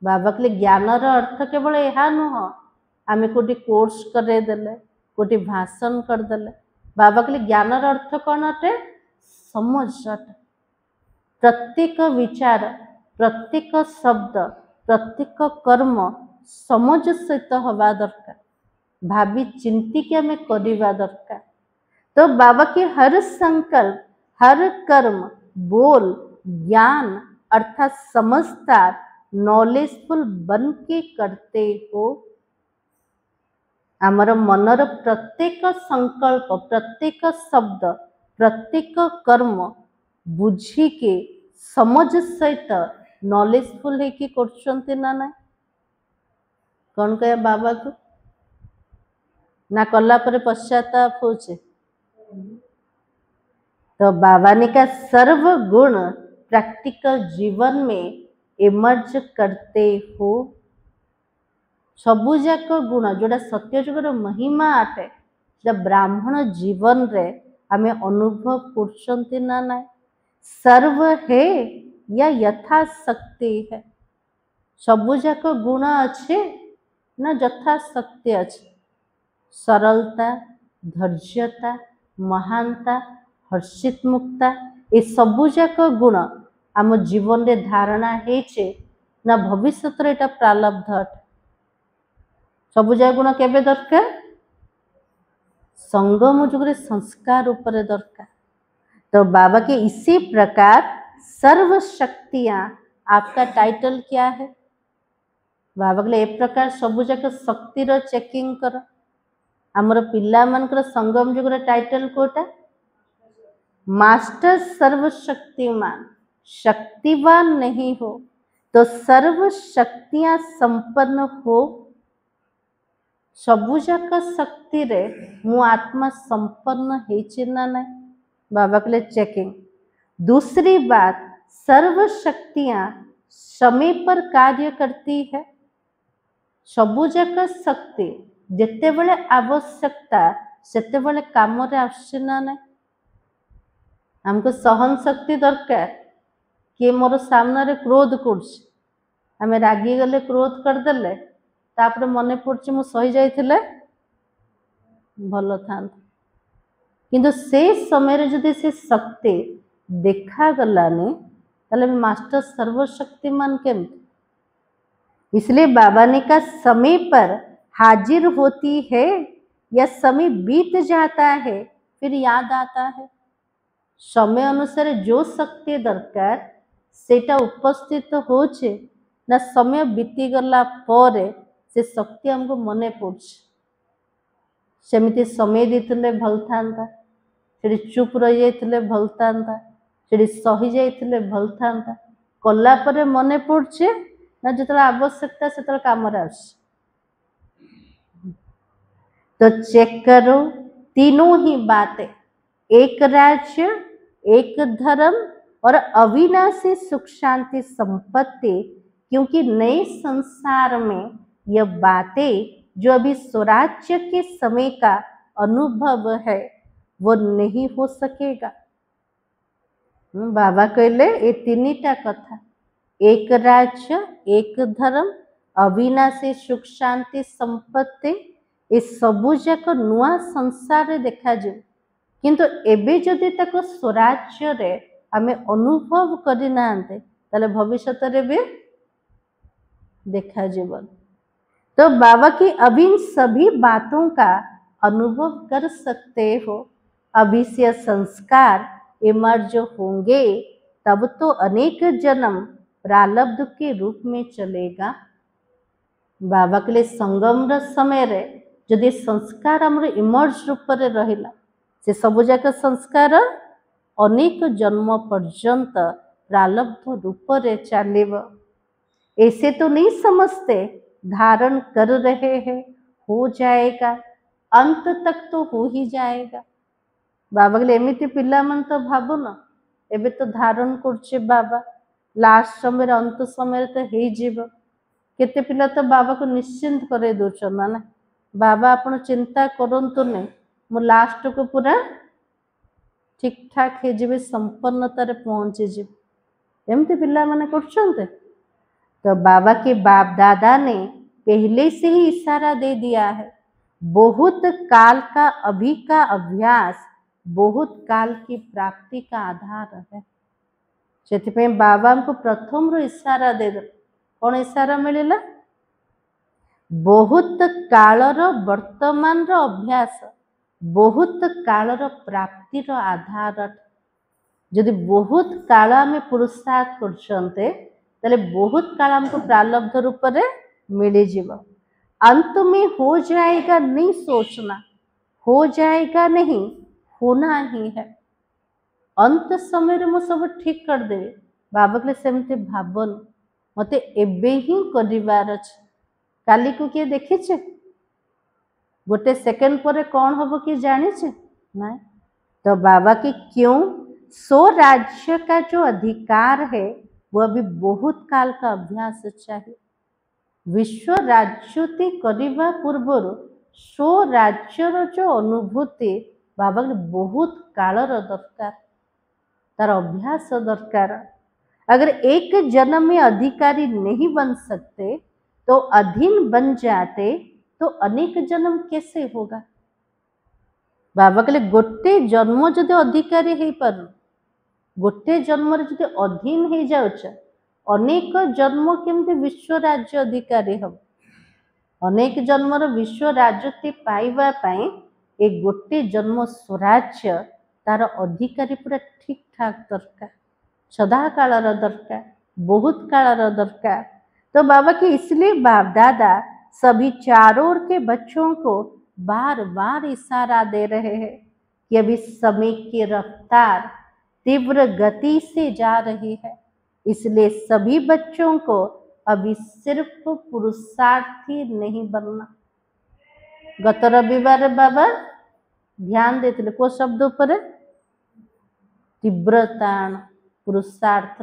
S1: बाबा के लिए ज्ञान अर्थ केवल यह नुह आमे कोटी कोर्स करदेले कोटी भाषण करदेले बाबा के लिए ज्ञान अर्थ कौन अटे समझ अटे प्रत्येक विचार प्रत्येक शब्द प्रत्येक कर्म समझ सहित हवा दरकार भाभी चिंती के हमें करवा दरकार तो बाबा के हर संकल्प हर कर्म बोल ज्ञान अर्थात समझदार नॉलेजफुल बन के करते हो आमर मनर प्रत्येक संकल्प प्रत्येक शब्द प्रत्येक कर्म बुझी के समझ सहित नॉलेजफुल है कि करछंती ना ना कौन कहे बाबा को ना कला पर पश्चाताप होचे तो बाबा ने का सर्व गुण प्रैक्टिकल जीवन में इमर्ज करते हो सबुजाक गुण जोड़ा सत्य जुगर महिमा आटे जब ब्राह्मण जीवन रे आमे अनुभव करछंती ना ना सर्व है या यथाशक्ति है सबुजाक गुण अच्छे ना यथाशक्ति अच्छे सरलता धैर्यता महानता हर्षित मुक्ता ये सबुजाक गुण आम जीवन रे धारणा हेचे ना भविष्य एटा प्रारब्ध अटे सबुजाक गुण केबे दरकार संगम जुगरे संस्कार ऊपर दरकार तो बाबा के इसी प्रकार सर्व शक्तियां आपका टाइटल क्या है बाबा के एक प्रकार सबुजाक शक्तिर चेकिंग कर आमर पिला मानकर संगम जुगर टाइटल कोटा मास्टर सर्वशक्तिमान शक्तिवान नहीं हो तो सर्व शक्तियां संपन्न हो सबुजाक शक्ति रे मु आत्मा संपन्न है ना नहीं बाबा के लिए चेकिंग दूसरी बात सर्व शक्तियां समय पर कार्य करती है सबुजाक शक्ति जिते बड़े आवश्यकता सेते बड़े काम रे आसছে ना नहीं हमको सहन शक्ति दरकार कि मोर सामने रे क्रोध करछ हमें रागी गले क्रोध कर देले तापर मने पड़छ मु सही जाइथिले भलो था किंतु से समय रे जदि से शक्ति देखा गलानी ताले मास्टर सर्वशक्तिमान केमती इसलिए बाबा ने का समय पर हाजिर होती है या समय बीत जाता है फिर याद आता है समय अनुसार जो शक्ति दरकार सेटा उपस्थित होचे ना समय बीती गला परे से शक्ति हमको मने पड़छ सेमिति समय देते भल था से चुप रही जाते भल था से सही जाते भल था कला परे मने पड़छे ना जो आवश्यकता से काम तो चेक करो तीनों ही बातें एक राज्य एक धर्म और अविनाशी सुख शांति संपत्ति क्योंकि नए संसार में यह बातें जो अभी स्वराज्य के समय का अनुभव है वो नहीं हो सकेगा। बाबा कहले ये तीनटा कथा एक राज्य एक धर्म अविनाशी सुख शांति संपत्ति ये सबू जाक नुआ संसार देखा जाए किंतु एबे जदि ताको स्वराज्य रे आमे अनुभव करना ताले भविष्य रे भी देखा जीवन। तो बाबा की अभी इन सभी बातों का अनुभव कर सकते हो। अभी से संस्कार इमर्ज होंगे तब तो अनेक जन्म प्रारब्ध के रूप में चलेगा। बाबा के लिए संगम समय रे जदि संस्कार आमर इमर्ज रूप रे रहिला से सब जाक संस्कार अनेक जन्म पर्यंत प्रारब्ध रूप रे चलिब। ऐसे तो नहीं समझते धारण कर रहे हैं हो जाएगा अंत तक तो हो ही जाएगा। बाबा के एमती पिला मन तो भाव न एबे तो धारण करछे बाबा लास्ट समय अंत समय तो हो जीव केते पिला तो बाबा को निश्चिंत करे दोचन ना बाबा आपण चिंता करंतु नहीं मु लास्ट को पूरा ठीक ठाक हे जीवे संपन्नता रे पहुंची जीव एमती पिला माने करछन्ते। तो बाबा के बाप दादा ने पहले से ही इशारा दे दिया है बहुत काल का अभी का अभ्यास बहुत काल की प्राप्ति का आधार है। से बाबा को प्रथम रो इशारा दे कौन इशारा मिलला बहुत कालर वर्तमान रो अभ्यास बहुत कालर प्राप्ति रो आधार। जदि बहुत काल आम पुरुषार्थ करछन्ते ताले बहुत काल हमको प्रारब्ध रूप में मिल जीव अंत में हो जाएगा नहीं सोचना हो जाएगा नहीं होना ही है अंत समय मु सब ठीक कर दे बाबा के सेमती भावन मते एबे ही करिवार काली को किए देखी गोटे सेकेंड पर कौन हम कि जानी ना। तो बाबा की क्यों स्वराज्य का जो अधिकार है वो अभी बहुत काल का अभ्यास चाहिए। विश्व राज्यति करवा पूर्वर स्वराज्यर जो अनुभूति बाबा बहुत कालर दरकार तार अभ्यास दरकार। अगर एक जन्म में अधिकारी नहीं बन सकते तो अधीन बन जाते तो अनेक जन्म कैसे होगा। बाबा कहले गोटे जन्म जदि अधिकारी हो पार गोटे जन्म जदि अधीन हो जाउछ अनेक जन्म केमती विश्व राज्य अधिकारी हम अनेक जन्मर विश्व राज्य पाइबा पाई एक गोटे जन्म स्वराज्य तार अधिकारी पूरा ठीक ठाक दरकार सदा कालर दरकार बहुत कालर दरकार। तो बाबा के इसलिए बाप दादा सभी चारों ओर के बच्चों को बार बार इशारा दे रहे हैं कि अभी समय की रफ्तार तीव्र गति से जा रही है इसलिए सभी बच्चों को अभी सिर्फ पुरुषार्थी नहीं बनना। गत रविवार बाबा ध्यान देते को शब्द पर तीव्रताण पुरुषार्थ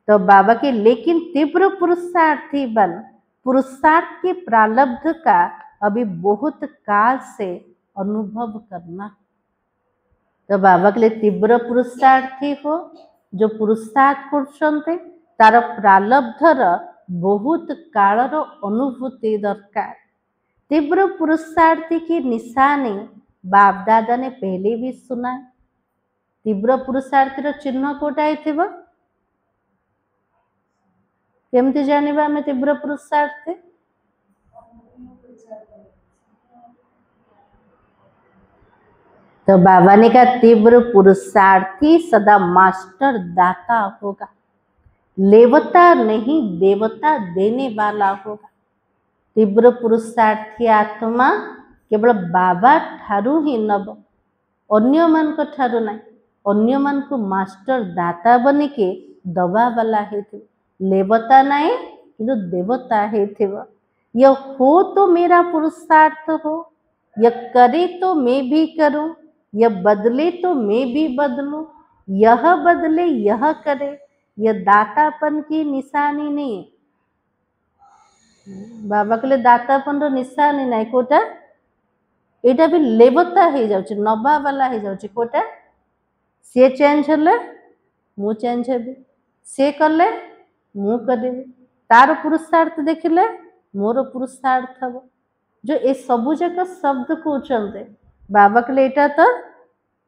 S1: तो बाबा के लेकिन तीव्र पुरुषार्थी बन पुरुषार्थ के प्रारब्ध का अभी बहुत काल से अनुभव करना। तो बाबा के लिए तीव्र पुरुषार्थी हो जो पुरुषार्थ करछन्ते तार प्रारब्धर बहुत कालर अनुभूति दरकार। तीव्र पुरुषार्थी की निशानी बाप दादा ने पहले भी सुना। तीव्र पुरुषार्थी चिन्ह कोटा केमती जानिबा में तीव्र पुरुषार्थी तो बाबा ने कहा तीव्र पुरुषार्थी सदा मास्टर दाता होगा लेवता नहीं देवता देने वाला होगा। तीव्र पुरुषार्थी आत्मा केवल बाबा ठारू ही नब, अन्य मान को ठारू नहीं। अन्य मान को मास्टर दाता बनी के दबा वाला है थे, लेवता नहीं किंतु देवता है थे। यह हो तो मेरा पुरुषार्थ हो, यह करे तो मैं भी करूं, यह बदले तो मैं भी बदलूं, यह बदले यह करे, यह दातापन की निशानी नहीं है। बाबा कहले दातापन रो निशानी नहीं कोटा, एटा भी लेवता हो जाउची, नबा वाला हो जाउची कोटा। से चेंज हेले मु चेंज हेबी, से कले मु करिबी, तार पुरुषार्थ देखिले मोर पुरुषार्थ हबो। जो ए सबु जाक शब्द कहते बाबा कहले एटा तो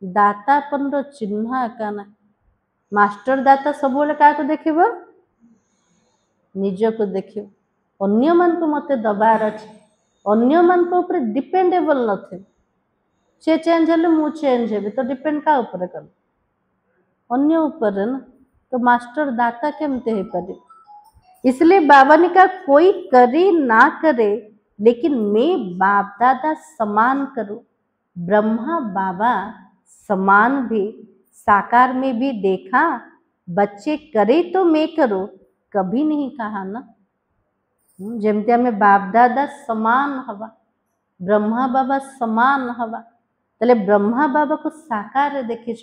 S1: दातापन रो चिन्ह एका ना। मास्टर दाता सब क्या देखिब, निज को देखिब, अन्य मान को मते दबार अच्छे, अन्य मान को ऊपर डिपेंडेबल नथे। से चेंज हेले मु चेंज हेबी तो डिपेंड का ऊपर कर, अन्य ऊपर ना। तो मास्टर दाता केमते हे पारे। इसलिए बाबा ने कहा कोई करे ना करे लेकिन मैं बाप दादा समान करूं। ब्रह्मा बाबा समान भी साकार में भी देखा, बच्चे करे तो मैं करूं कभी नहीं कहा ना। जमते हमें बाप दादा समान हवा, ब्रह्मा बाबा समान हवा, तले ब्रह्मा बाबा को साकार देखी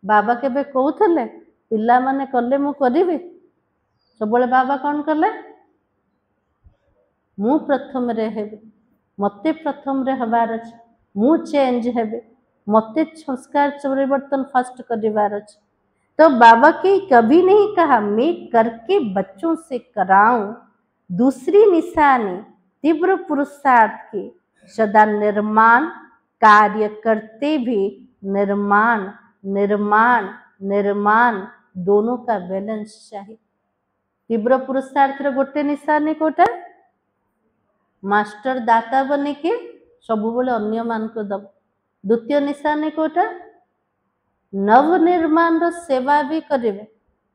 S1: बाबा केबे कहूले पिला माने कले मु करिबी, सब बाबा कौन कले मु प्रथम रे हेबे, मते प्रथम रे हबार अछि, मु चेंज हेबे, मते संस्कार परिवर्तन फर्स्ट करिवार अछि। तो बाबा के कभी नहीं कहा मैं करके बच्चों से कराऊं। दूसरी निशानी तीव्र पुरुषार्थ की सदा निर्माण कार्य करते भी निर्माण निर्माण निर्माण दोनों का बैलेंस चाहिए। तीव्र पुरुषार्थ रे गोटे निशानी कोटा मास्टर दाता बने के सब अन्य मान को दब। द्वितीय निशानी कोटा नव निर्माण रो सेवा भी करेंगे,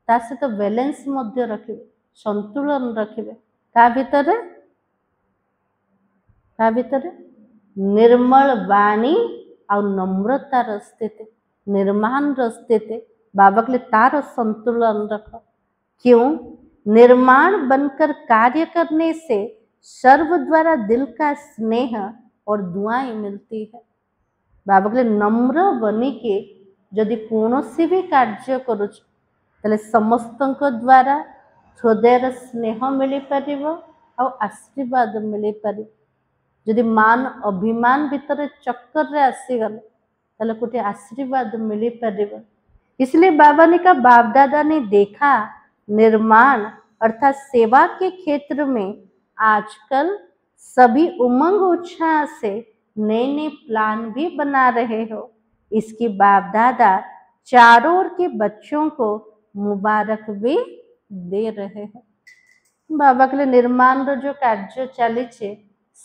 S1: ता सहित तो बैलेंस मध्य रखिबे, संतुलन रखिबे। का भितर निर्मल वाणी और नम्रतार स्थिति, निर्माण स्थिति बाबा के लिए तार संतुलन रख। क्यों? निर्माण बनकर कार्य करने से सर्व द्वारा दिल का स्नेह और दुआएं मिलती है। बाबा के लिए नम्र बनी के जदि कौनसी भी कार्य करुच तले समस्तक द्वारा हृदय स्नेह मिल पार और आशीर्वाद मिल पार। जदि मान अभिमान भितर चक्कर रे आसीगल तले कोटे आशीर्वाद मिल पार। इसलिए बाबा ने कहा बाप दादा ने देखा निर्माण अर्थात सेवा के क्षेत्र में आजकल सभी उमंग उत्साह से नए नए प्लान भी बना रहे हो। इसकी बाप दादा चारों ओर के बच्चों को मुबारक भी दे रहे हैं। बाबा के लिए निर्माण रो जो कार्य चली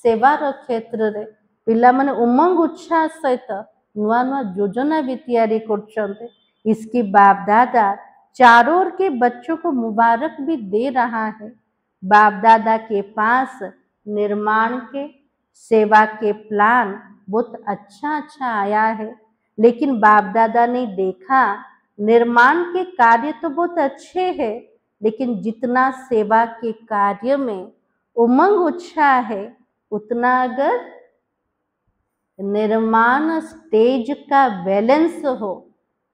S1: सेवार क्षेत्र रे पिला माने उमंग उत्साह सहित नुआ नुआ योजना भी तैयारी करछन्ते। इसकी बाप दादा चारों ओर के बच्चों को मुबारक भी दे रहा है। बाप दादा के पास निर्माण के सेवा के प्लान बहुत अच्छा आया है, लेकिन बाप दादा ने देखा निर्माण के कार्य तो बहुत अच्छे हैं, लेकिन जितना सेवा के कार्य में उमंग उत्साह है उतना अगर निर्माण स्टेज का बैलेंस हो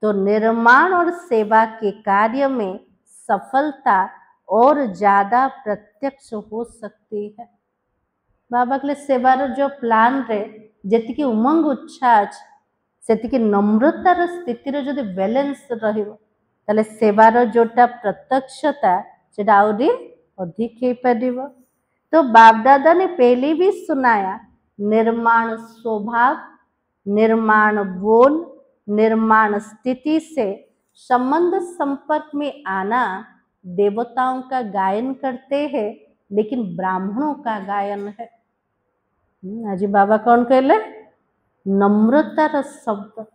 S1: तो निर्माण और सेवा के कार्य में सफलता और ज्यादा प्रत्यक्ष हो सकती है। बाबा के लिए सेवार जो प्लान रे जेतिकी उमंग उत्साह सेतिकी नम्रतार स्थितिर जदि बैलेंस रहिबो ताले सेवार जोटा प्रत्यक्षता सेटा आउरी अधिक हो पारिबो। तो बाप दादा ने पहले भी सुनाया निर्माण स्वभाव, निर्माण बोल, निर्माण स्थिति से संबंध संपर्क में आना देवताओं का गायन करते हैं, लेकिन ब्राह्मणों का गायन है। आज बाबा कौन कहले नम्रतार शब्द,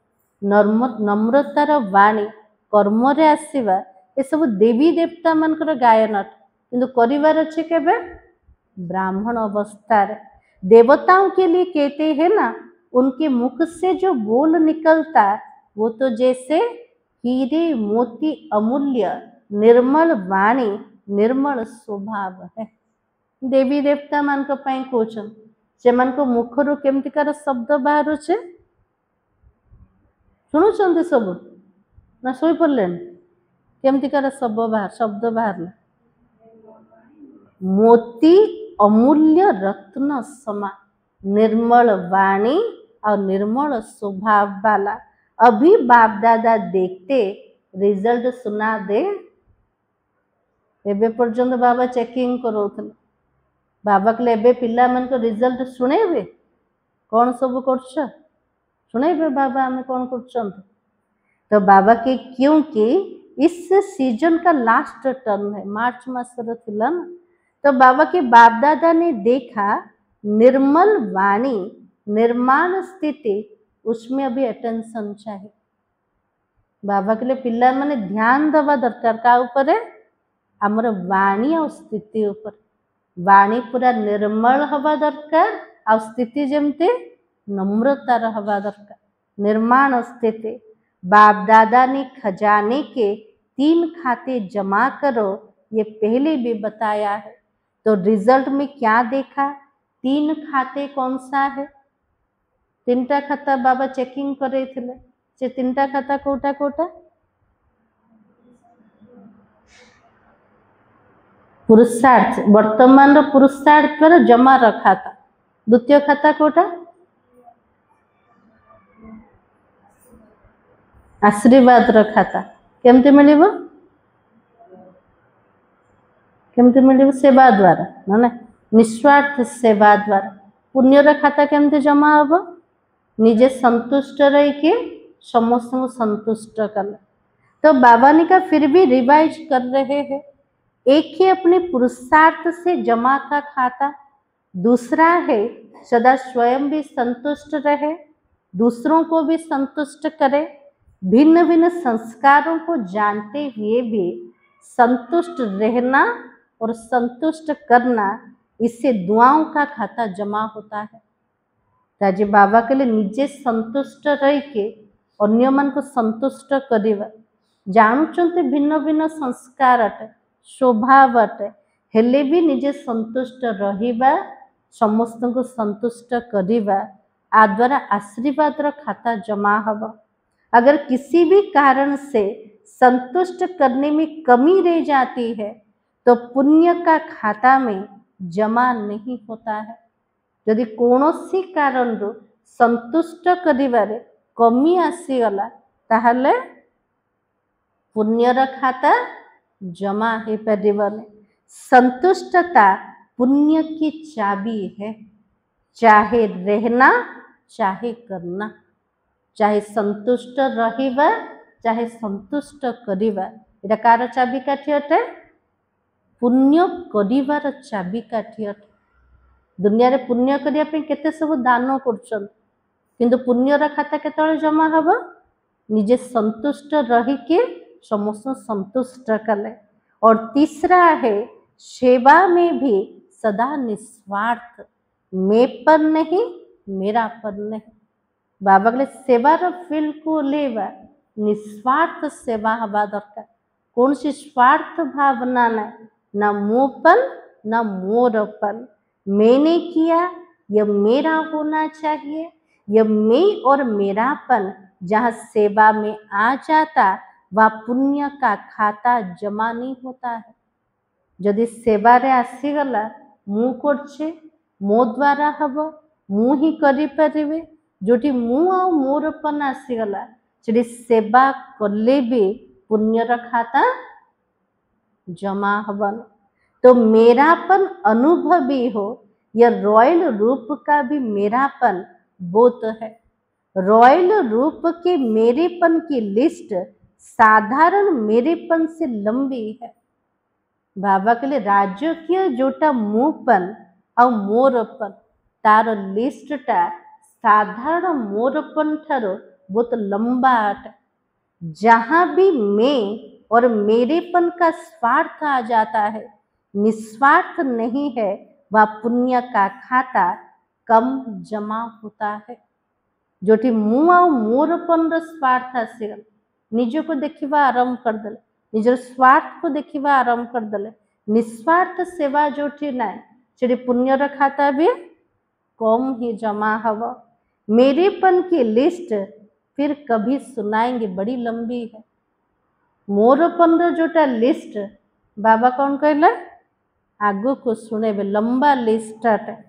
S1: नम्रतार वाणी कर्म रे आसीबा ये सब देवी देवता मानकर गायन अटे किंतु करिवार अच्छे केबे ब्राह्मण अवस्था रे। देवताओं के लिए कहते हैं ना, उनके मुख से जो बोल निकलता वो तो जैसे हीरे मोती अमूल्य निर्मल वाणी निर्मल स्वभाव है। देवी देवता मान कहछन से मुखर केमतिकार शब्द बाहर शुणुंट सब ना शोई पड़े केमतिकार शब्द बाहर मोती अमूल्य रत्न समा निर्मल वाणी और निर्मल स्वभाव वाला। अभी बाप दादा देखते रिजल्ट सुना दे एबे पर्यंत बाबा चेकिंग करोथले बाबा कहले एबे पिला मन को रिजल्ट सुनेबे कौन सब करछ सुनेबे बाबा हमें कौन करछंत। तो बाबा के क्योंकि इस सीजन का लास्ट टर्म है मार्च मास रो थिला ना, तो बाबा के बाप दादा ने देखा निर्मल वाणी निर्माण स्थिति उसमें अभी अटेंशन चाहिए। बाबा के लिए पिला माने ध्यान दवा दरकार का ऊपर है आमर वाणी और स्थिति ऊपर। वाणी पूरा निर्मल हवा दरकार और स्थिति जमते नम्रतार हवा दरकार। निर्माण स्थिति बाप दादा ने खजाने के 3 खाते जमा करो ये पहले भी बताया है। तो रिजल्ट में क्या देखा 3 खाते कौन सा है 3टा खाता बाबा चेकिंग करे थिले से 3टा खाता कोटा कोटा पुरुषार्थ वर्तमान पुरुषार्थ पर जमा रखा था। द्वितीय खाता कोटा आशीर्वाद रखा था केमती मिलिबो केमती मिलिबो सेवा द्वारा ना निस्वार्थ सेवा द्वारा। पुण्यर खाता केमती जमा हबो निजे संतुष्ट रही के समस्त को संतुष्ट कर। तो बाबा ने का फिर भी रिवाइज कर रहे हैं। एक है अपने पुरुषार्थ से जमा का खाता, दूसरा है सदा स्वयं भी संतुष्ट रहे दूसरों को भी संतुष्ट करे। भिन्न भिन्न संस्कारों को जानते हुए भी संतुष्ट रहना और संतुष्ट करना, इससे दुआओं का खाता जमा होता है। ताजे बाबा के लिए निजे संतुष्ट रही के अन्य मन को संतुष्ट करिवा। जानुचंते भिन्न भिन्न संस्कार अटे स्वभाव अटे हेले भी निजे संतुष्ट रहिबा समस्त को संतुष्ट करिवा आ द्वारा आशीर्वाद रो खाता जमा हबो। अगर किसी भी कारण से संतुष्ट करने में कमी रह जाती है तो पुण्य का खाता में जमा नहीं होता है। यदि कौनसी कारण रो संतुष्ट करिवारे कमी आसीगला ताहले पुण्यर खाता जमा हो पारिबने। संतुष्टता पुण्य की चाबी है। चाहे रहना चाहे करना, चाहे संतुष्ट रहिबा चाहे संतुष्ट करिबा एटा कार चाबी काठी अटे पुण्य करिवार चाबी काठी अटे। दुनिया रे पुण्य करिया पे केते सब दान करछन किंतु पुण्यर खाता केतळे जमा हबो निजे संतुष्ट रही के समस्त संतुष्ट कले। और तीसरा है सेवा में भी सदा निस्वार्थ मैं पर नहीं मेरा पर नहीं। बाबा के सेवार फील को लेवा निस्वार्थ सेवा हवा दरकार। कौन सी स्वार्थ भावना ना मोपन ना मोरपन। मैंने किया यह मेरा होना चाहिए। यह मैं और मेरापन जहाँ सेवा में आ जाता वह पुण्य का खाता जमा नहीं होता है। यदि सेवारे आसीगला मु करछे मो द्वारा हबो मु ही करि परिबे जोटी मु आ मोरपन आसीगला सेठी सेवा कले भी पुण्यर खाता जमा हबन। तो मेरापन अनुभवी हो यह रॉयल रूप का भी मेरापन बोध है। रॉयल रूप के मेरेपन की लिस्ट साधारण मेरेपन से लंबी है। बाबा के लिए राजकीय जोटा मुपन और मोरपन तार लिस्टटा साधारण मोरपन ठारो बहुत लंबा अटे। जहाँ भी मैं और मेरेपन का स्वार्थ आ जाता है, निस्वार्थ नहीं है, वह पुण्य का खाता कम जमा होता है। जोठी मु आ मोरपन स्वार्थ आसीगला, निजको देखिबा आरंभ करदेले, निजर स्वार्थ को देखिबा आरंभ करदेले, निस्वार्थ सेवा जोठी नाय सेठी पुण्यर खाता भी कम ही जमा हव। मेरेपन की लिस्ट फिर कभी सुनाएंगे, बड़ी लंबी है। मोरपन जोटा लिस्ट बाबा कौन कहला आगु को सुने, लंबा लिस्ट है,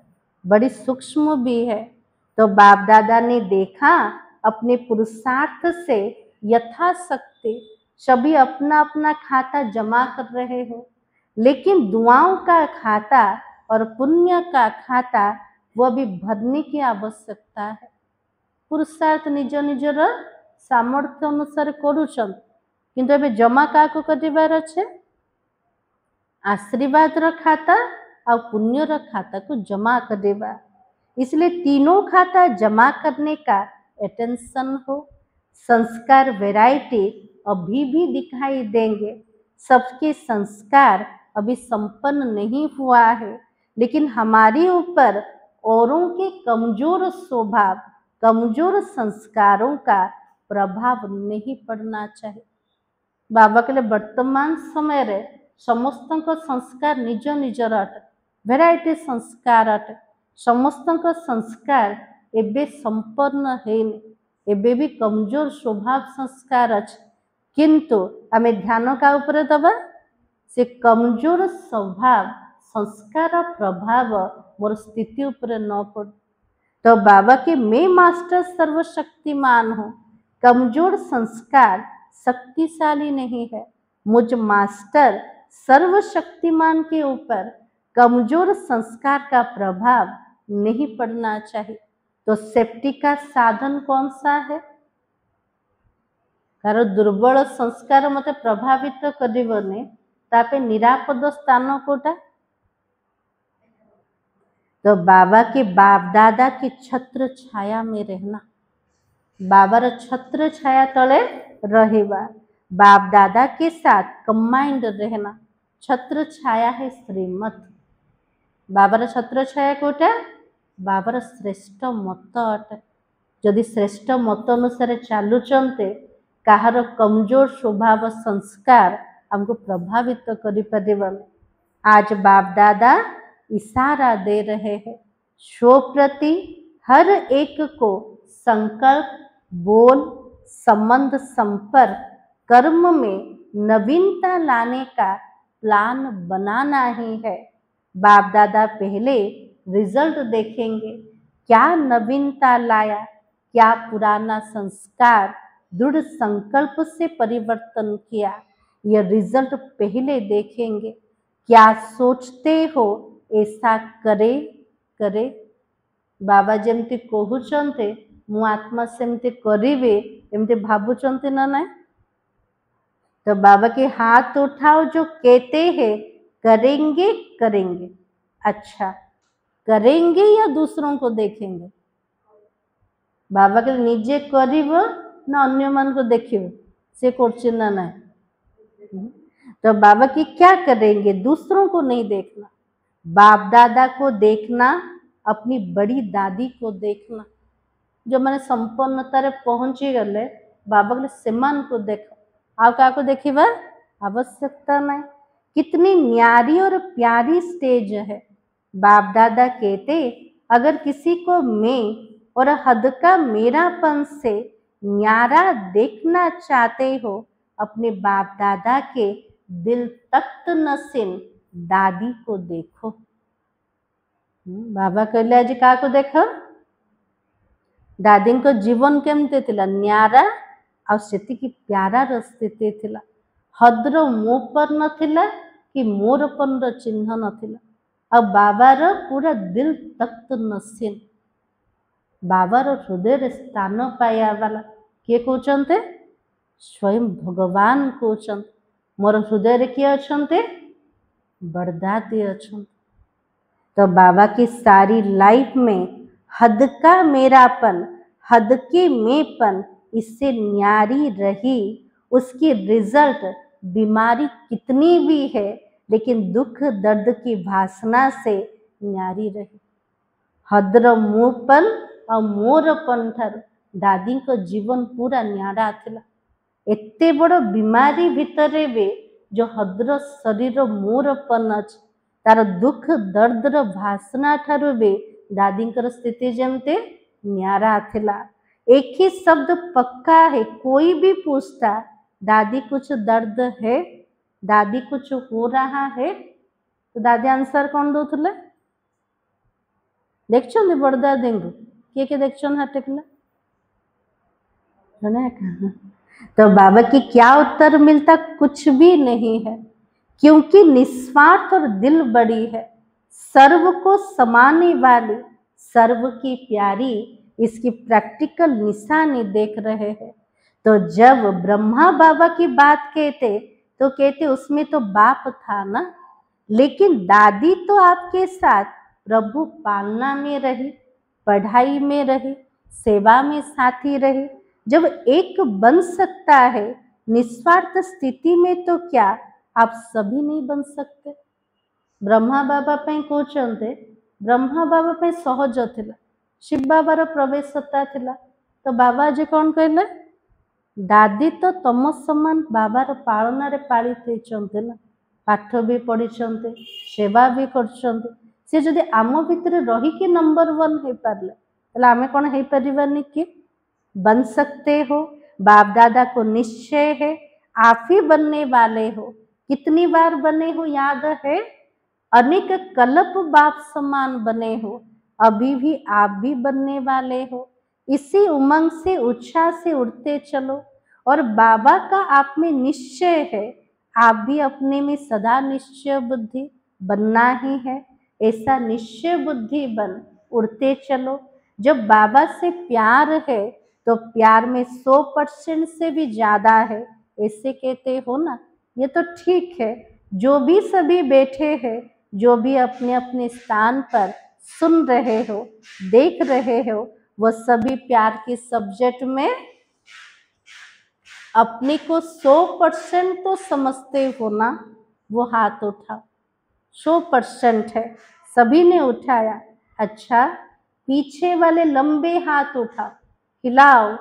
S1: बड़ी सूक्ष्म भी है। तो बाप दादा ने देखा अपने पुरुषार्थ से यथाशक्ति सभी अपना अपना खाता जमा कर रहे हैं, लेकिन दुआओं का खाता और पुण्य का खाता वो भी भरने की आवश्यकता है। पुरुषार्थ निज निजर सामर्थ्य अनुसार करुछन, किंतु एबे जमा काको करिबार अच्छे, आशीर्वाद खाता और पुण्य खाता को जमा करवा। इसलिए तीनों खाता जमा करने का अटेंशन हो। संस्कार वैरायटी अभी भी दिखाई देंगे, सबके संस्कार अभी संपन्न नहीं हुआ है, लेकिन हमारे ऊपर औरों के कमजोर स्वभाव, कमजोर संस्कारों का प्रभाव नहीं पड़ना चाहिए। बाबा कहले वर्तमान समय रे समस्त संस्कार निज निजर अटे, वैरायटी संस्कार अटे, समस्त संस्कार एबे संपन्न हैनि, एबे भी कमजोर स्वभाव संस्कार अच्छे, किंतु आमे ध्यान का ऊपर दबा से कमजोर स्वभाव संस्कार प्रभाव मोर स्थिति ऊपर न पड़। तो बाबा के मैं मास्टर सर्वशक्तिमान हूँ, कमजोर संस्कार शक्तिशाली नहीं है, मुझ मास्टर सर्वशक्तिमान के ऊपर कमजोर संस्कार का प्रभाव नहीं पड़ना चाहिए। तो सेफ्टी का साधन कौन सा है? कारण दुर्बल संस्कार मते प्रभावित करिवने, तापे निरापद स्थान कोटा। तो बाबा के बाप दादा की छत्र छाया में रहना, बाबार छत्र छाया तले रहेगा, बाप दादा के साथ कंबाइंड रहना। छत्र छाया है श्रीमत, बाबार छत्र छाया कोटा बाबार श्रेष्ठ मत अटे। जदि श्रेष्ठ मत अनुसार चालुचंते, कहार कमजोर स्वभाव संस्कार हमको प्रभावित करिपरिबन। आज बाप दादा इशारा दे रहे हैं, स्व प्रति हर एक को संकल्प, बोल, संबंध, संपर्क, कर्म में नवीनता लाने का प्लान बनाना ही है। बाप दादा पहले रिजल्ट देखेंगे, क्या नवीनता लाया, क्या पुराना संस्कार दृढ़ संकल्प से परिवर्तन किया, यह रिजल्ट पहले देखेंगे। क्या सोचते हो ऐसा करे करे, बाबा जमती कहते मु आत्मा सेमती करिवे एमती भावुचंती ना ना। तो बाबा के हाथ उठाओ जो कहते हैं करेंगे करेंगे। अच्छा, करेंगे या दूसरों को देखेंगे? बाबा के निजे करिव ना अन्य मन को देखिव से करछि ना ना। तो बाबा की क्या करेंगे? दूसरों को नहीं देखना, बाप दादा को देखना, अपनी बड़ी दादी को देखना, जो मैंने संपन्नता पहुंची गले। बाबा के सेमान को देखो, आप क्या को देखिबा आवश्यकता नहीं। कितनी न्यारी और प्यारी स्टेज है। बाप दादा कहते अगर किसी को मैं और हद का मेरापन से न्यारा देखना चाहते हो, अपने बाप दादा के दिल तख्त नसीन दादी को देखो। बाबा कहले आज का को देखो, दादी को जीवन केमते थिला न्यारा आ सेति की प्यारा स्थिति थिला। हद्र मो पर नथिला कि मोरपन र चिन्ह नथिला। आ बाबार पूरा दिल तख्त नसीन, बाबार हृदय स्थान पाया वाला किए कहते? स्वयं भगवान कहते। मोर हृदय किए अच्छे? बड़दादी अच्छे। तो बाबा की सारी लाइफ में हद का मेरापन, हद के मेपन इससे न्यारी रही, उसकी रिजल्ट बीमारी कितनी भी है लेकिन दुख दर्द की भासना से न्यारी रही। हद्र मुँहपन और मोरपन ठार दादी को जीवन पूरा न्यारा थिला। एते बड़ बीमारी भितरे भी जो हद्र शरीर मोरपन अच्छे तार दुख दर्दर भासना ठारू भी दादी स्थिति जमते न्यारा थिला। एक ही शब्द पक्का है, कोई भी पूछता दादी कुछ दर्द है, दादी कुछ हो रहा है, तो दादी आंसर कौन दौले? देख बड़ दादी किए किए देख हाथ टेकला तो बाबा की क्या उत्तर मिलता? कुछ भी नहीं है, क्योंकि निस्वार्थ और दिल बड़ी है, सर्व को समाने वाली, सर्व की प्यारी, इसकी प्रैक्टिकल निशानी देख रहे हैं। तो जब ब्रह्मा बाबा की बात कहते तो कहते उसमें तो बाप था ना, लेकिन दादी तो आपके साथ प्रभु पालना में रही, पढ़ाई में रही, सेवा में साथी रही। जब एक बन सकता है निस्वार्थ स्थिति में, तो क्या आप सभी नहीं बन सकते? ब्रह्मा बाबा पे कहते ब्रह्मा बाबा पे सहज थिला, शिव बाबार प्रवेशता थिला। तो बाबा जी कौन कहले? दादी तो तम समान बाबार पालना रे पाली थी ना, पाठ भी पढ़ी, सेवा भी करछन्ते। से जदि आम भितर रही कि नंबर 1 हो पारे ताले आमे कौन हो पारिबानी कि? बन सकते हो। बाप दादा को निश्चय है आप ही बनने वाले हो। कितनी बार बने हो याद है? अनेक कल्प बाप समान बने हो, अभी भी आप भी बनने वाले हो। इसी उमंग से उत्साह से उड़ते चलो, और बाबा का आप में निश्चय है, आप भी अपने में सदा निश्चय बुद्धि बनना ही है। ऐसा निश्चय बुद्धि बन उड़ते चलो। जब बाबा से प्यार है तो प्यार में 100% से भी ज्यादा है, ऐसे कहते हो ना। ये तो ठीक है, जो भी सभी बैठे हैं, जो भी अपने अपने स्थान पर सुन रहे हो, देख रहे हो, वो सभी प्यार के सब्जेक्ट में अपने को 100% तो समझते हो ना। वो हाथ उठाओ। 100% है, सभी ने उठाया। अच्छा, पीछे वाले लंबे हाथ उठाओ, हिलाओ।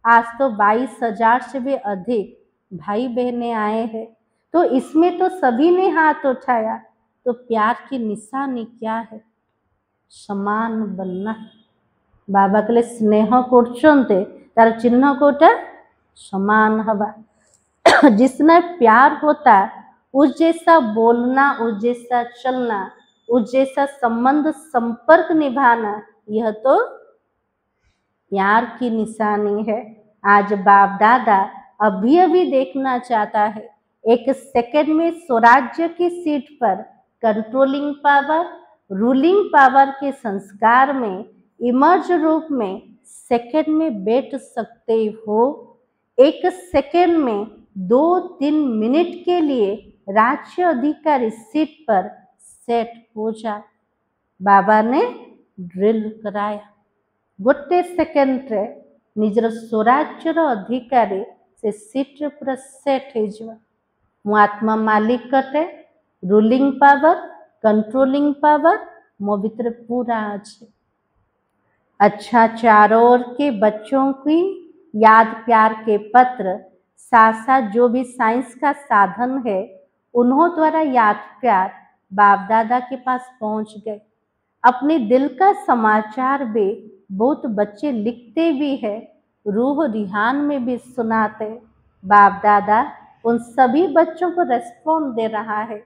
S1: आज तो 22,000 से भी अधिक भाई बहनें आए हैं, तो इसमें तो सभी ने हाथ उठाया। तो प्यार की निशानी क्या है? समान बनना। बाबा के लिए स्नेह करछन्ते तार चिन्ह कोटा समान हवा। जिसने प्यार होता उस जैसा बोलना, उस जैसा चलना, उस जैसा संबंध संपर्क निभाना, यह तो प्यार की निशानी है। आज बाप दादा अभी अभी देखना चाहता है, एक सेकंड में स्वराज्य की सीट पर कंट्रोलिंग पावर, रूलिंग पावर के संस्कार में इमर्ज रूप में सेकंड में बैठ सकते हो। एक सेकंड में 2-3 मिनट के लिए राज्य अधिकारी सीट पर सेट हो जा। बाबा ने ड्रिल कराया। गोटे सेकेंड रे निजर स्वराज्यर अधिकारी से सीट पर सेट हो। आत्मा मालिक कटे, रूलिंग पावर, कंट्रोलिंग पावर मो भीतर पूरा अच्छे। अच्छा, चारों ओर के बच्चों की याद प्यार के पत्र, साथ साथ जो भी साइंस का साधन है, उन्हों द्वारा याद प्यार बाप दादा के पास पहुंच गए। अपने दिल का समाचार भी बहुत बच्चे लिखते भी है, रूह रिहान में भी सुनाते। बाप दादा उन सभी बच्चों को रेस्पॉन्ड दे रहा है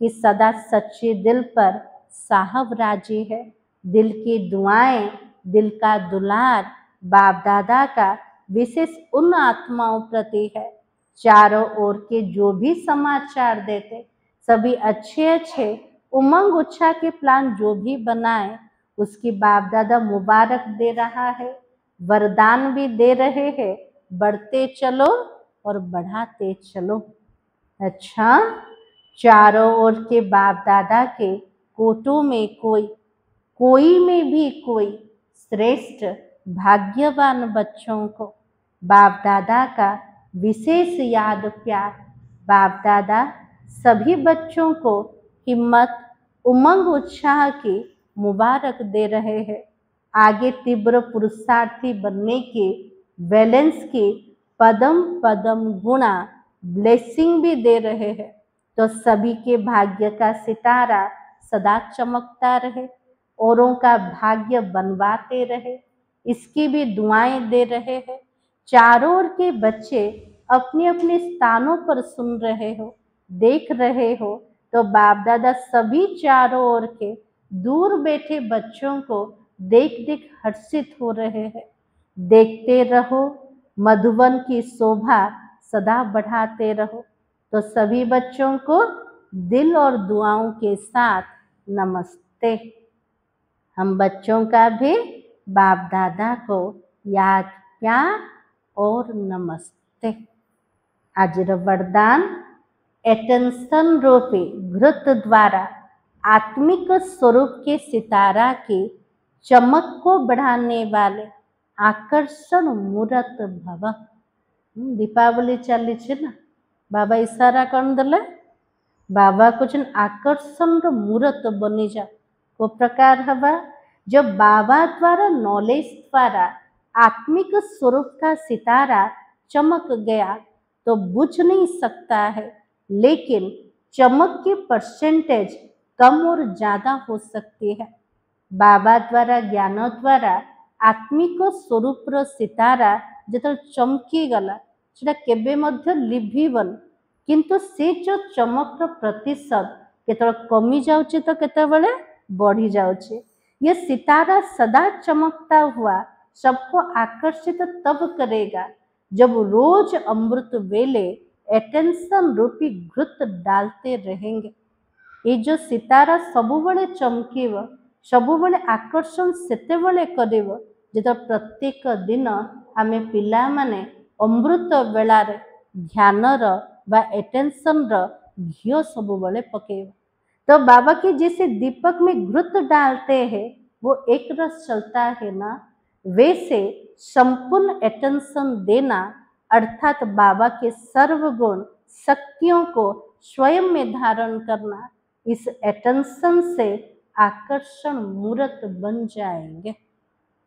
S1: कि सदा सच्चे दिल पर साहब राजी है। दिल की दुआएं, दिल का दुलार बाप दादा का विशेष उन आत्माओं प्रति है। चारों ओर के जो भी समाचार देते सभी अच्छे अच्छे उमंग उत्साह के प्लान जो भी बनाए, उसकी बाप दादा मुबारक दे रहा है, वरदान भी दे रहे हैं, बढ़ते चलो और बढ़ाते चलो। अच्छा, चारों ओर के बाप दादा के कोटों में कोई में भी कोई श्रेष्ठ भाग्यवान बच्चों को बाप दादा का विशेष याद प्यार बाप दादा सभी बच्चों को हिम्मत, उमंग, उत्साह की मुबारक दे रहे हैं। आगे तीव्र पुरुषार्थी बनने की, बैलेंस की पदम पदम गुणा ब्लेसिंग भी दे रहे हैं। तो सभी के भाग्य का सितारा सदा चमकता रहे, औरों का भाग्य बनवाते रहे, इसकी भी दुआएं दे रहे हैं। चारों ओर के बच्चे अपने अपने स्थानों पर सुन रहे हो, देख रहे हो, तो बाप दादा सभी चारों ओर के दूर बैठे बच्चों को देख देख हर्षित हो रहे हैं। देखते रहो, मधुबन की शोभा सदा बढ़ाते रहो। तो सभी बच्चों को दिल और दुआओं के साथ नमस्ते। हम बच्चों का भी बाप दादा को याद, प्यार और नमस्ते। आज वरदान एटेंशन रूपी घृत द्वारा आत्मिक स्वरूप के सितारा की चमक को बढ़ाने वाले आकर्षण मूर्त भव। दीपावली चली ना, बाबा इशारा कर देले, बाबा कुछ आकर्षण मूर्त बनी जा। को प्रकार हवा जब बाबा द्वारा नॉलेज द्वारा आत्मिक स्वरूप का सितारा चमक गया तो बुझ नहीं सकता है, लेकिन चमक की परसेंटेज कम और ज्यादा हो सकती है। बाबा द्वारा ज्ञान द्वारा आत्मिक स्वरूप सितारा जो चमकी गला सेटा केबे मध्य लिभिबन, किंतु से जो चमक प्रतिशत केतल कमी जाउची तो केतेबेले बढ़ी जाउची। ये सितारा सदा चमकता हुआ सबको आकर्षित तब करेगा जब रोज अमृत वेले एटेंशन रूपी घृत डालते रहेंगे। ये जो सितारा सबुबले चमकीब, सबुबले आकर्षण सेतेबेले करिब जेतो प्रत्येक दिन आमे पिला माने अमृत बेलार ध्यानर बा एटेंशन घियो सबुबले पकेब। तो बाबा के जैसे दीपक में घृत डालते हैं वो एक रस चलता है ना, वैसे संपूर्ण एटेंशन देना अर्थात बाबा के सर्वगुण शक्तियों को स्वयं में धारण करना, इस एटेंशन से आकर्षण मूर्त बन जाएंगे।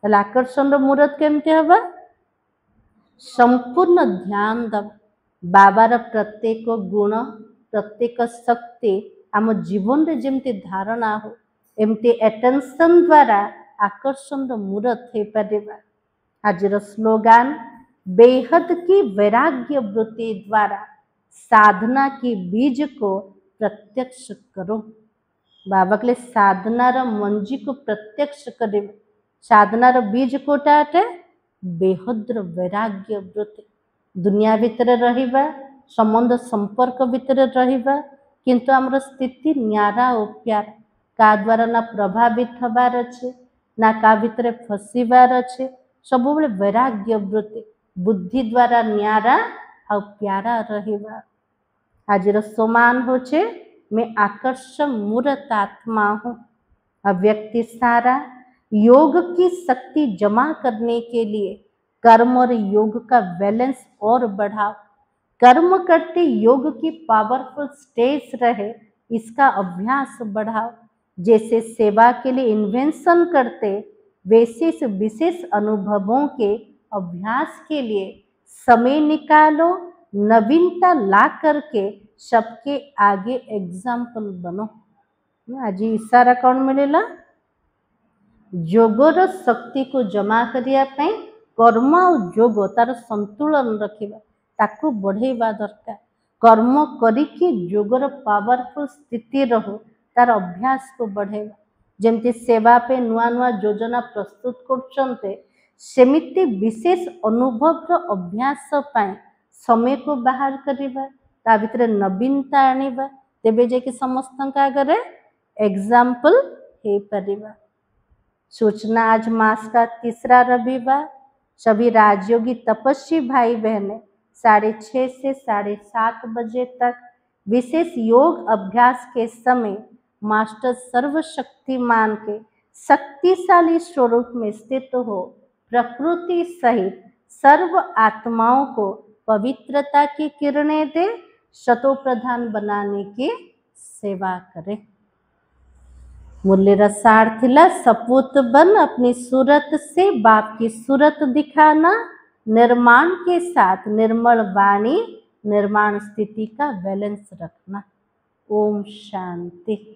S1: आकर्षण मूर्त केमती हवा? संपूर्ण ध्यान दब बाबार प्रत्येक गुण, प्रत्येक शक्ति आम जीवन रे जेमती धारणा हो, एमती एटेंशन द्वारा आकर्षण मूर्त हो पारिबा। आजर स्लोगान बेहद की वैराग्य वृत्ति द्वारा साधना की बीज को प्रत्यक्ष करो। बाबा के साधनार मंजी को प्रत्यक्ष करे। साधनार बीज कोटा है बेहद्र वैराग्य वृत्ति। दुनिया भितर रहिबा, संबंध संपर्क भितर रहिबा, किंतु आमर स्थिति न्यारा और प्यार का द्वारा ना प्रभावित हबार अच्छे, ना का भितर फसीबार अच्छे। सब वैराग्य वृत्ति बुद्धि द्वारा न्यारा और प्यारा रहिबा। आज समान होचे मैं आकर्षण मूर्त आत्मा हूँ। अब व्यक्ति सारा योग की शक्ति जमा करने के लिए कर्म और योग का बैलेंस और बढ़ाओ। कर्म करते योग की पावरफुल स्टेज रहे, इसका अभ्यास बढ़ाओ। जैसे सेवा के लिए इन्वेंशन करते, वैसे विशेष अनुभवों के अभ्यास के लिए समय निकालो। नवीनता ला करके सबके आगे एग्जाम्पल बनो। आज इशारा कौन मिलेला? जोगर शक्ति को जमा करिया पे कर्म और योग तार संतुलन रखिबा, ताकू बढ़ेबा दरकार। कर्म करिके जोगर पावरफुल स्थिति रहो, तार अभ्यास को बढ़ेबा। जेमती सेवा पे नुआ नुआ योजना प्रस्तुत करछन्ते, सेमिति विशेष अनुभव अभ्यास पाए समय को बाहर करिबा, ता भितर नवीनता आनिबा, तेबे जे कि समस्त आगे एग्जाम्पल हे परिबा। सूचना आज मास का तीसरा रविवार सभी राजयोगी तपस्वी भाई बहनें 6:30 से 7:30 बजे तक विशेष योग अभ्यास के समय मास्टर सर्वशक्तिमान के शक्तिशाली स्वरूप में स्थित हो प्रकृति सहित सर्व आत्माओं को पवित्रता की किरणें दे, शतो प्रधान बनाने की सेवा करें। मूल्य रसार्थ थिला सपूत बन अपनी सूरत से बाप की सूरत दिखाना, निर्माण के साथ निर्मल वाणी, निर्माण स्थिति का बैलेंस रखना। ओम शांति।